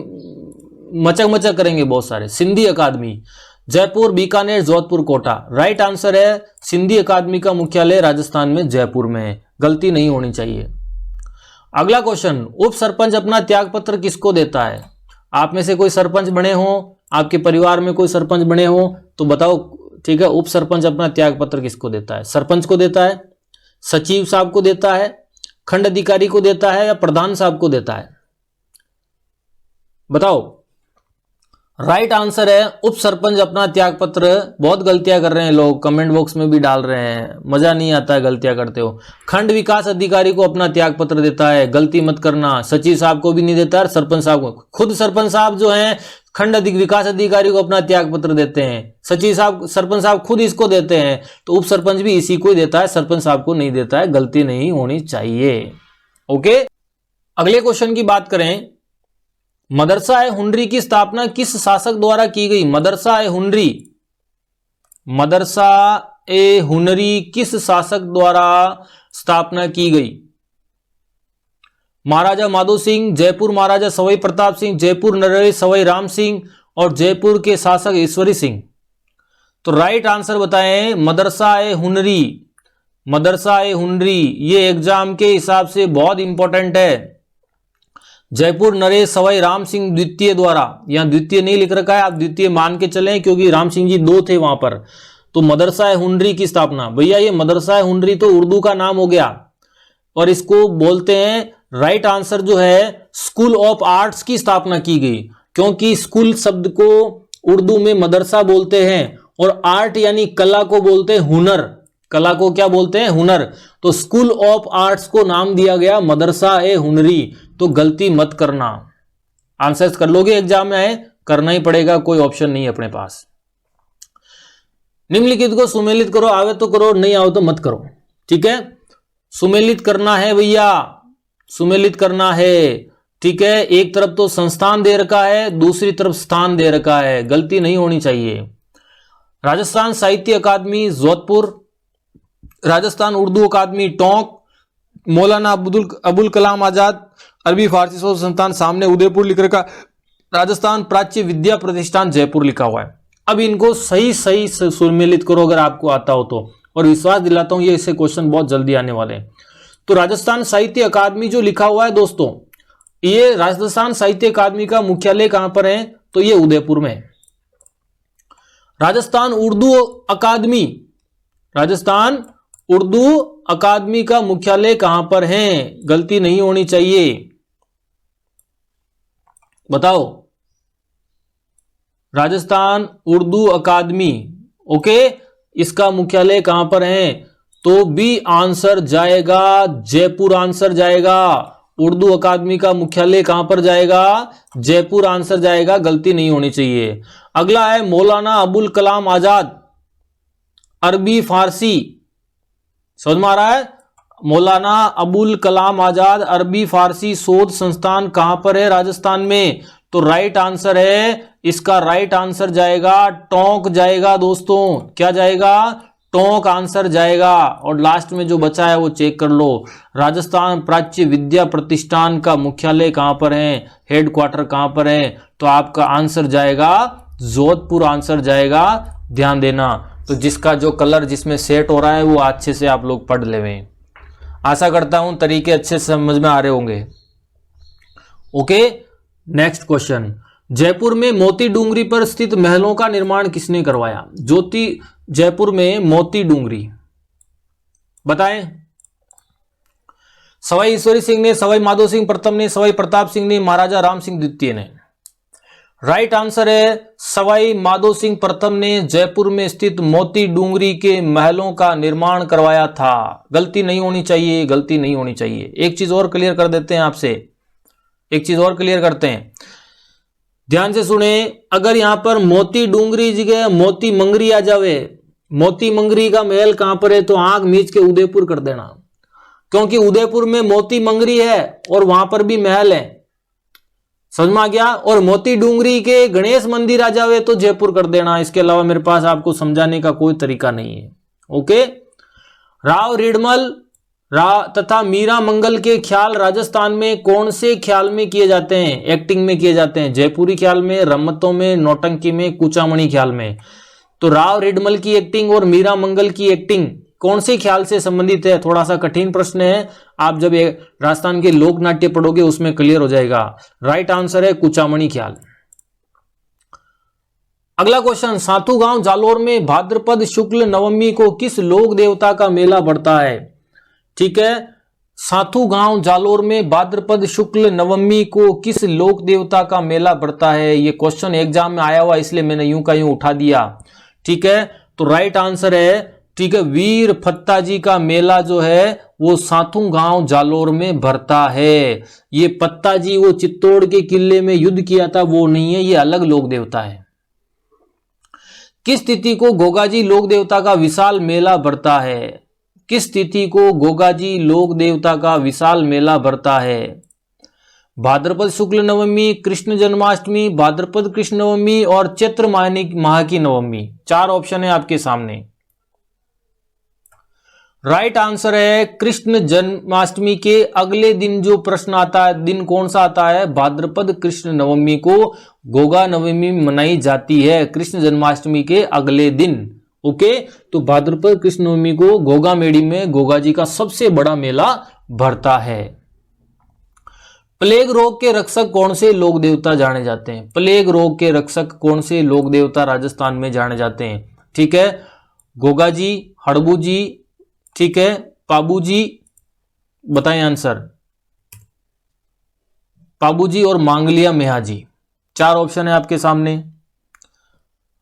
A: मचक मचक करेंगे बहुत सारे। सिंधी अकादमी जयपुर, बीकानेर, जोधपुर, कोटा। राइट आंसर है सिंधी अकादमी का मुख्यालय राजस्थान में जयपुर में है। गलती नहीं होनी चाहिए। अगला क्वेश्चन, उप सरपंच अपना त्याग पत्र किसको देता है? आप में से कोई सरपंच बने हो, आपके परिवार में कोई सरपंच बने हो तो बताओ। ठीक है, उप सरपंच अपना त्याग पत्र किसको देता है? सरपंच को देता है, सचिव साहब को देता है, खंड अधिकारी को देता है, या प्रधान साहब को देता है? बताओ। राइट आंसर है उप सरपंच अपना त्याग पत्र। बहुत गलतियां कर रहे हैं लोग, कमेंट बॉक्स में भी डाल रहे हैं, मजा नहीं आता है गलतियां करते हो। खंड विकास अधिकारी को अपना त्याग पत्र देता है, गलती मत करना। सचिव साहब को भी नहीं देता है, सरपंच साहब को। खुद सरपंच साहब जो हैं खंड विकास अधिकारी को अपना त्याग पत्र देते हैं। सचिव साहब, सरपंच साहब खुद इसको देते हैं, तो उप सरपंच भी इसी को ही देता है, सरपंच साहब को नहीं देता है। गलती नहीं होनी चाहिए। ओके, अगले क्वेश्चन की बात करें। मदरसा ए हुनरी की स्थापना किस शासक द्वारा की गई? मदरसा ए हुनरी, मदरसा ए हुनरी किस शासक द्वारा स्थापना की गई? महाराजा माधो सिंह, जयपुर महाराजा सवाई प्रताप सिंह, जयपुर नरहरि सवाई राम सिंह, और जयपुर के शासक ईश्वरी सिंह। तो राइट आंसर बताएं मदरसा ए हुनरी। मदरसा ए हुनरी ये एग्जाम के हिसाब से बहुत इंपॉर्टेंट है। जयपुर नरेश सवाई राम सिंह द्वितीय द्वारा, यहां द्वितीय नहीं लिख रखा है, आप द्वितीय मान के चलें क्योंकि राम सिंह जी 2 थे वहां पर। तो मदरसा ए हुनरी की स्थापना, भैया ये मदरसा ए हुनरी तो उर्दू का नाम हो गया, और इसको बोलते हैं, राइट आंसर जो है स्कूल ऑफ आर्ट्स की स्थापना की गई। क्योंकि स्कूल शब्द को उर्दू में मदरसा बोलते हैं, और आर्ट यानी कला को बोलते हैं हुनर। कला को क्या बोलते हैं? हुनर। तो स्कूल ऑफ आर्ट्स को नाम दिया गया मदरसा ए हुनरी। तो गलती मत करना। आंसर कर लोगे एग्जाम में आए, करना ही पड़ेगा, कोई ऑप्शन नहीं है अपने पास। निम्नलिखित को सुमेलित करो, आवे तो करो, नहीं आओ तो मत करो। ठीक है, सुमेलित करना है भैया, सुमेलित करना है। ठीक है, एक तरफ तो संस्थान दे रखा है, दूसरी तरफ स्थान दे रखा है, गलती नहीं होनी चाहिए। राजस्थान साहित्य अकादमी जोधपुर, राजस्थान उर्दू अकादमी टोंक, मौलाना अबुल कलाम आजाद अरबी फारसी शोध संस्थान सामने उदयपुर लिख रखा, राजस्थान प्राच्य विद्या प्रतिष्ठान जयपुर लिखा हुआ है। अब इनको सही सही सुमेलित करो अगर आपको आता हो तो, और विश्वास दिलाता हूं ये इससे क्वेश्चन बहुत जल्दी आने वाले हैं। तो राजस्थान साहित्य अकादमी जो लिखा हुआ है दोस्तों, ये राजस्थान साहित्य अकादमी का मुख्यालय कहां पर है? तो ये उदयपुर में है। राजस्थान उर्दू अकादमी, राजस्थान उर्दू अकादमी का मुख्यालय कहां पर है? गलती नहीं होनी चाहिए, बताओ। राजस्थान उर्दू अकादमी, ओके, इसका मुख्यालय कहां पर है? तो बी आंसर जाएगा जयपुर, आंसर जाएगा। उर्दू अकादमी का मुख्यालय कहां पर जाएगा? जयपुर आंसर जाएगा, गलती नहीं होनी चाहिए। अगला है मौलाना अबुल कलाम आजाद अरबी फारसी, समझ में आ रहा है? मौलाना अबुल कलाम आजाद अरबी फारसी शोध संस्थान कहां पर है? राजस्थान में। तो राइट आंसर है, इसका राइट आंसर जाएगा टोंक जाएगा दोस्तों। क्या जाएगा? टोंक आंसर जाएगा, और लास्ट में जो बचा है वो चेक कर लो। राजस्थान प्राच्य विद्या प्रतिष्ठान का मुख्यालय कहां पर है, हेडक्वार्टर कहां पर है, तो आपका आंसर जाएगा जोधपुर आंसर जाएगा, ध्यान देना। तो जिसका जो कलर जिसमें सेट हो रहा है वो अच्छे से आप लोग पढ़ लेवें। आशा करता हूं तरीके अच्छे से समझ में आ रहे होंगे। ओके, नेक्स्ट क्वेश्चन, जयपुर में मोती डूंगरी पर स्थित महलों का निर्माण किसने करवाया? जयपुर में मोती डूंगरी, बताएं। सवाई ईश्वरी सिंह ने, सवाई माधो सिंह प्रथम ने, सवाई प्रताप सिंह ने, महाराजा राम सिंह द्वितीय ने। राइट आंसर है सवाई माधो सिंह प्रथम ने जयपुर में स्थित मोती डूंगरी के महलों का निर्माण करवाया था। गलती नहीं होनी चाहिए, गलती नहीं होनी चाहिए। एक चीज और क्लियर कर देते हैं आपसे, एक चीज और क्लियर करते हैं, ध्यान से सुने। अगर यहां पर मोती डूंगरी जगह मोती मंगरी आ जावे, मोती मंगरी का महल कहां पर है, तो आंख मीच के उदयपुर कर देना, क्योंकि उदयपुर में मोती मंगरी है और वहां पर भी महल है। समझ में आ गया? और मोती डूंगरी के गणेश मंदिर आ जावे तो जयपुर कर देना। इसके अलावा मेरे पास आपको समझाने का कोई तरीका नहीं है। ओके, राव रिडमल तथा मीरा मंगल के ख्याल राजस्थान में कौन से ख्याल में किए जाते हैं? एक्टिंग में किए जाते हैं। जयपुरी ख्याल में, रम्मतों में, नौटंकी में, कुचामणी ख्याल में। तो राव रिडमल की एक्टिंग और मीरा मंगल की एक्टिंग कौन से ख्याल से संबंधित है? थोड़ा सा कठिन प्रश्न है, आप जब राजस्थान के लोक नाट्य पढ़ोगे उसमें क्लियर हो जाएगा। राइट आंसर है कुचामणी ख्याल। अगला क्वेश्चन, साथू गांव जालोर में भाद्रपद शुक्ल नवमी को किस लोक देवता का मेला बढ़ता है? ठीक है, साथू गांव जालोर में भाद्रपद शुक्ल नवमी को किस लोक देवता का मेला बढ़ता है? ये क्वेश्चन एग्जाम में आया हुआ, इसलिए मैंने यूं का यूं उठा दिया। ठीक है, तो राइट आंसर है, ठीक है, वीर फत्ता जी का मेला जो है वो साथू गांव जालोर में भरता है। ये पत्ता जी वो चित्तौड़ के किले में युद्ध किया था वो नहीं है, ये अलग लोक देवता है। किस तिथि को गोगाजी लोक देवता का विशाल मेला भरता है? किस तिथि को गोगाजी लोक देवता का विशाल मेला भरता है? भाद्रपद शुक्ल नवमी, कृष्ण जन्माष्टमी, भाद्रपद कृष्ण नवमी और चैत्र माह की नवमी। 4 ऑप्शन है आपके सामने। राइट आंसर है कृष्ण जन्माष्टमी के अगले दिन जो प्रश्न आता है, दिन कौन सा आता है? भाद्रपद कृष्ण नवमी को गोगा नवमी मनाई जाती है, कृष्ण जन्माष्टमी के अगले दिन। ओके, तो भाद्रपद कृष्ण नवमी को गोगा मेड़ी में गोगा जी का सबसे बड़ा मेला भरता है। प्लेग रोग के रक्षक कौन से लोक देवता जाने जाते हैं? प्लेग रोग के रक्षक कौन से लोक देवता राजस्थान में जाने जाते हैं? ठीक है, गोगा जी, हड़बू जी, ठीक है, पाबू जी, बताएं आंसर। पाबू जी और मांगलिया मेहा जी। 4 ऑप्शन है आपके सामने।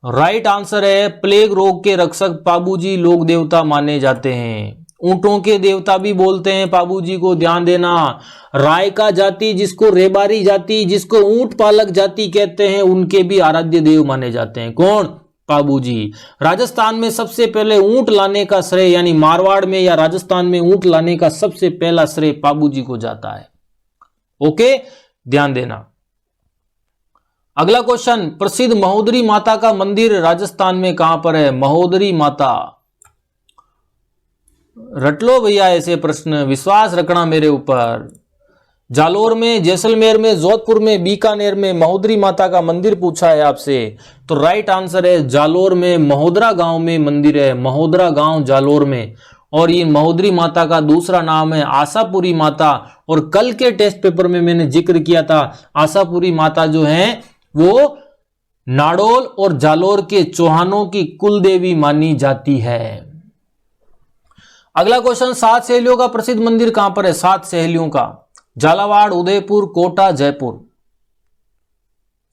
A: राइट आंसर है प्लेग रोग के रक्षक पाबू जी लोक देवता माने जाते हैं। ऊंटों के देवता भी बोलते हैं पाबू जी को, ध्यान देना। रायका जाति, जिसको रेबारी जाति, जिसको ऊंट पालक जाति कहते हैं, उनके भी आराध्य देव माने जाते हैं। कौन? पाबू जी। राजस्थान में सबसे पहले ऊंट लाने का श्रेय, यानी मारवाड़ में या राजस्थान में ऊंट लाने का सबसे पहला श्रेय पाबू जी को जाता है। ओके, ध्यान देना। अगला क्वेश्चन, प्रसिद्ध महोदरी माता का मंदिर राजस्थान में कहां पर है? महोदरी माता, रट लो भैया ऐसे प्रश्न, विश्वास रखना मेरे ऊपर। जालोर में, जैसलमेर में, जोधपुर में, बीकानेर में महोदरी माता का मंदिर पूछा है आपसे, तो राइट आंसर है जालोर में, महोदरा गांव में मंदिर है, महोदरा गांव जालोर में। और ये महोदरी माता का दूसरा नाम है आशापुरी माता। और कल के टेस्ट पेपर में मैंने जिक्र किया था, आशापुरी माता जो है वो नाडोल और जालोर के चौहानों की कुल देवी मानी जाती है। अगला क्वेश्चन, 7 सहेलियों का प्रसिद्ध मंदिर कहां पर है? 7 सहेलियों का, झालावाड़, उदयपुर, कोटा, जयपुर।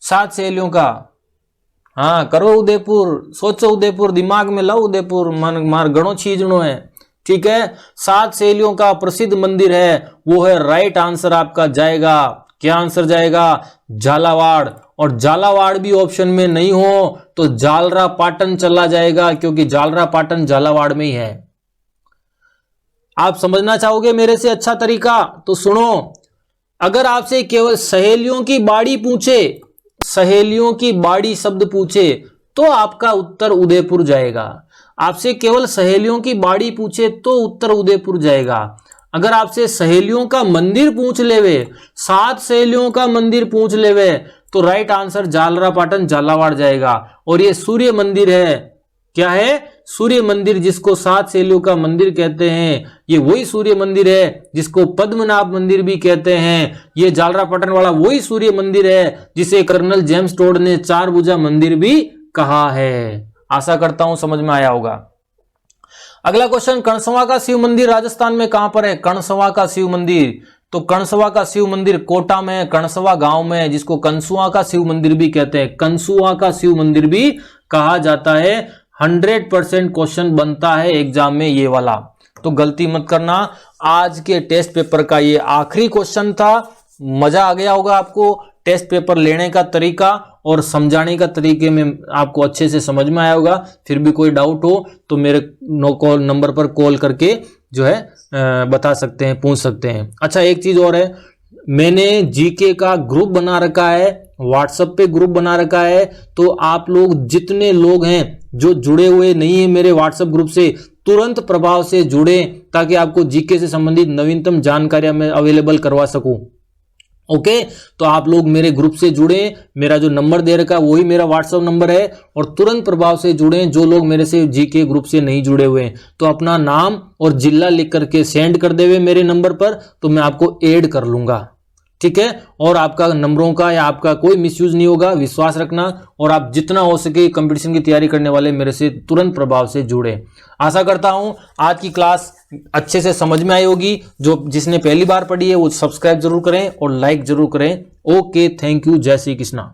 A: 7 सहेलियों का, हाँ करो उदयपुर, सोचो उदयपुर, दिमाग में लाओ उदयपुर, मार गणो छीजणो है। ठीक है, 7 सहेलियों का प्रसिद्ध मंदिर है वो है, राइट आंसर आपका जाएगा, क्या आंसर जाएगा? झालावाड़। और झालावाड़ भी ऑप्शन में नहीं हो तो जालरा पाटन चला जाएगा, क्योंकि जालरा पाटन झालावाड़ में ही है। आप समझना चाहोगे मेरे से अच्छा तरीका तो सुनो। अगर आपसे केवल सहेलियों की बाड़ी पूछे, सहेलियों की बाड़ी शब्द पूछे, तो आपका उत्तर उदयपुर जाएगा। आपसे केवल सहेलियों की बाड़ी पूछे तो उत्तर उदयपुर जाएगा। अगर आपसे सहेलियों का मंदिर पूछ लेवे, 7 सहेलियों का मंदिर पूछ लेवे, तो राइट आंसर झालरापाटन झालावाड़ जाएगा। और ये सूर्य मंदिर है, क्या है? सूर्य मंदिर, जिसको 7 सहेलियों का मंदिर कहते हैं। ये वही सूर्य मंदिर है जिसको पद्मनाभ मंदिर भी कहते हैं। ये झालरापाटन वाला वही सूर्य मंदिर है जिसे कर्नल जेम्स टोड ने 4 भुजा मंदिर भी कहा है। आशा करता हूं समझ में आया होगा। अगला क्वेश्चन, कणसवा का शिव मंदिर राजस्थान में कहां पर है? कणसवा का शिव मंदिर, तो कणसवा का शिव मंदिर कोटा में, कणसवा गांव में है, जिसको कंसुआ का शिव मंदिर भी कहते हैं। कंसुआ का शिव मंदिर भी कहा जाता है। 100% क्वेश्चन बनता है एग्जाम में ये वाला, तो गलती मत करना। आज के टेस्ट पेपर का ये आखिरी क्वेश्चन था। मजा आ गया होगा आपको। टेस्ट पेपर लेने का तरीका और समझाने का तरीके में आपको अच्छे से समझ में आया होगा। फिर भी कोई डाउट हो तो मेरे नो कॉल नंबर पर कॉल करके जो है बता सकते हैं, पूछ सकते हैं। अच्छा, एक चीज और है, मैंने जीके का ग्रुप बना रखा है, व्हाट्सएप पे ग्रुप बना रखा है। तो आप लोग जितने लोग हैं जो जुड़े हुए नहीं है मेरे व्हाट्सएप ग्रुप से, तुरंत प्रभाव से जुड़े, ताकि आपको जीके से संबंधित नवीनतम जानकारियां मैं अवेलेबल करवा सकूं। ओके, तो आप लोग मेरे ग्रुप से जुड़े। मेरा जो नंबर दे रखा है वही मेरा व्हाट्सएप नंबर है, और तुरंत प्रभाव से जुड़े। जो लोग मेरे से जीके ग्रुप से नहीं जुड़े हुए हैं तो अपना नाम और जिला लिख करके सेंड कर देवे मेरे नंबर पर, तो मैं आपको ऐड कर लूंगा। ठीक है, और आपका नंबरों का या आपका कोई मिसयूज नहीं होगा, विश्वास रखना। और आप जितना हो सके कंपटीशन की तैयारी करने वाले मेरे से तुरंत प्रभाव से जुड़े। आशा करता हूं आज की क्लास अच्छे से समझ में आई होगी। जिसने पहली बार पढ़ी है वो सब्सक्राइब जरूर करें और लाइक जरूर करें। ओके, थैंक यू, जय श्री कृष्णा।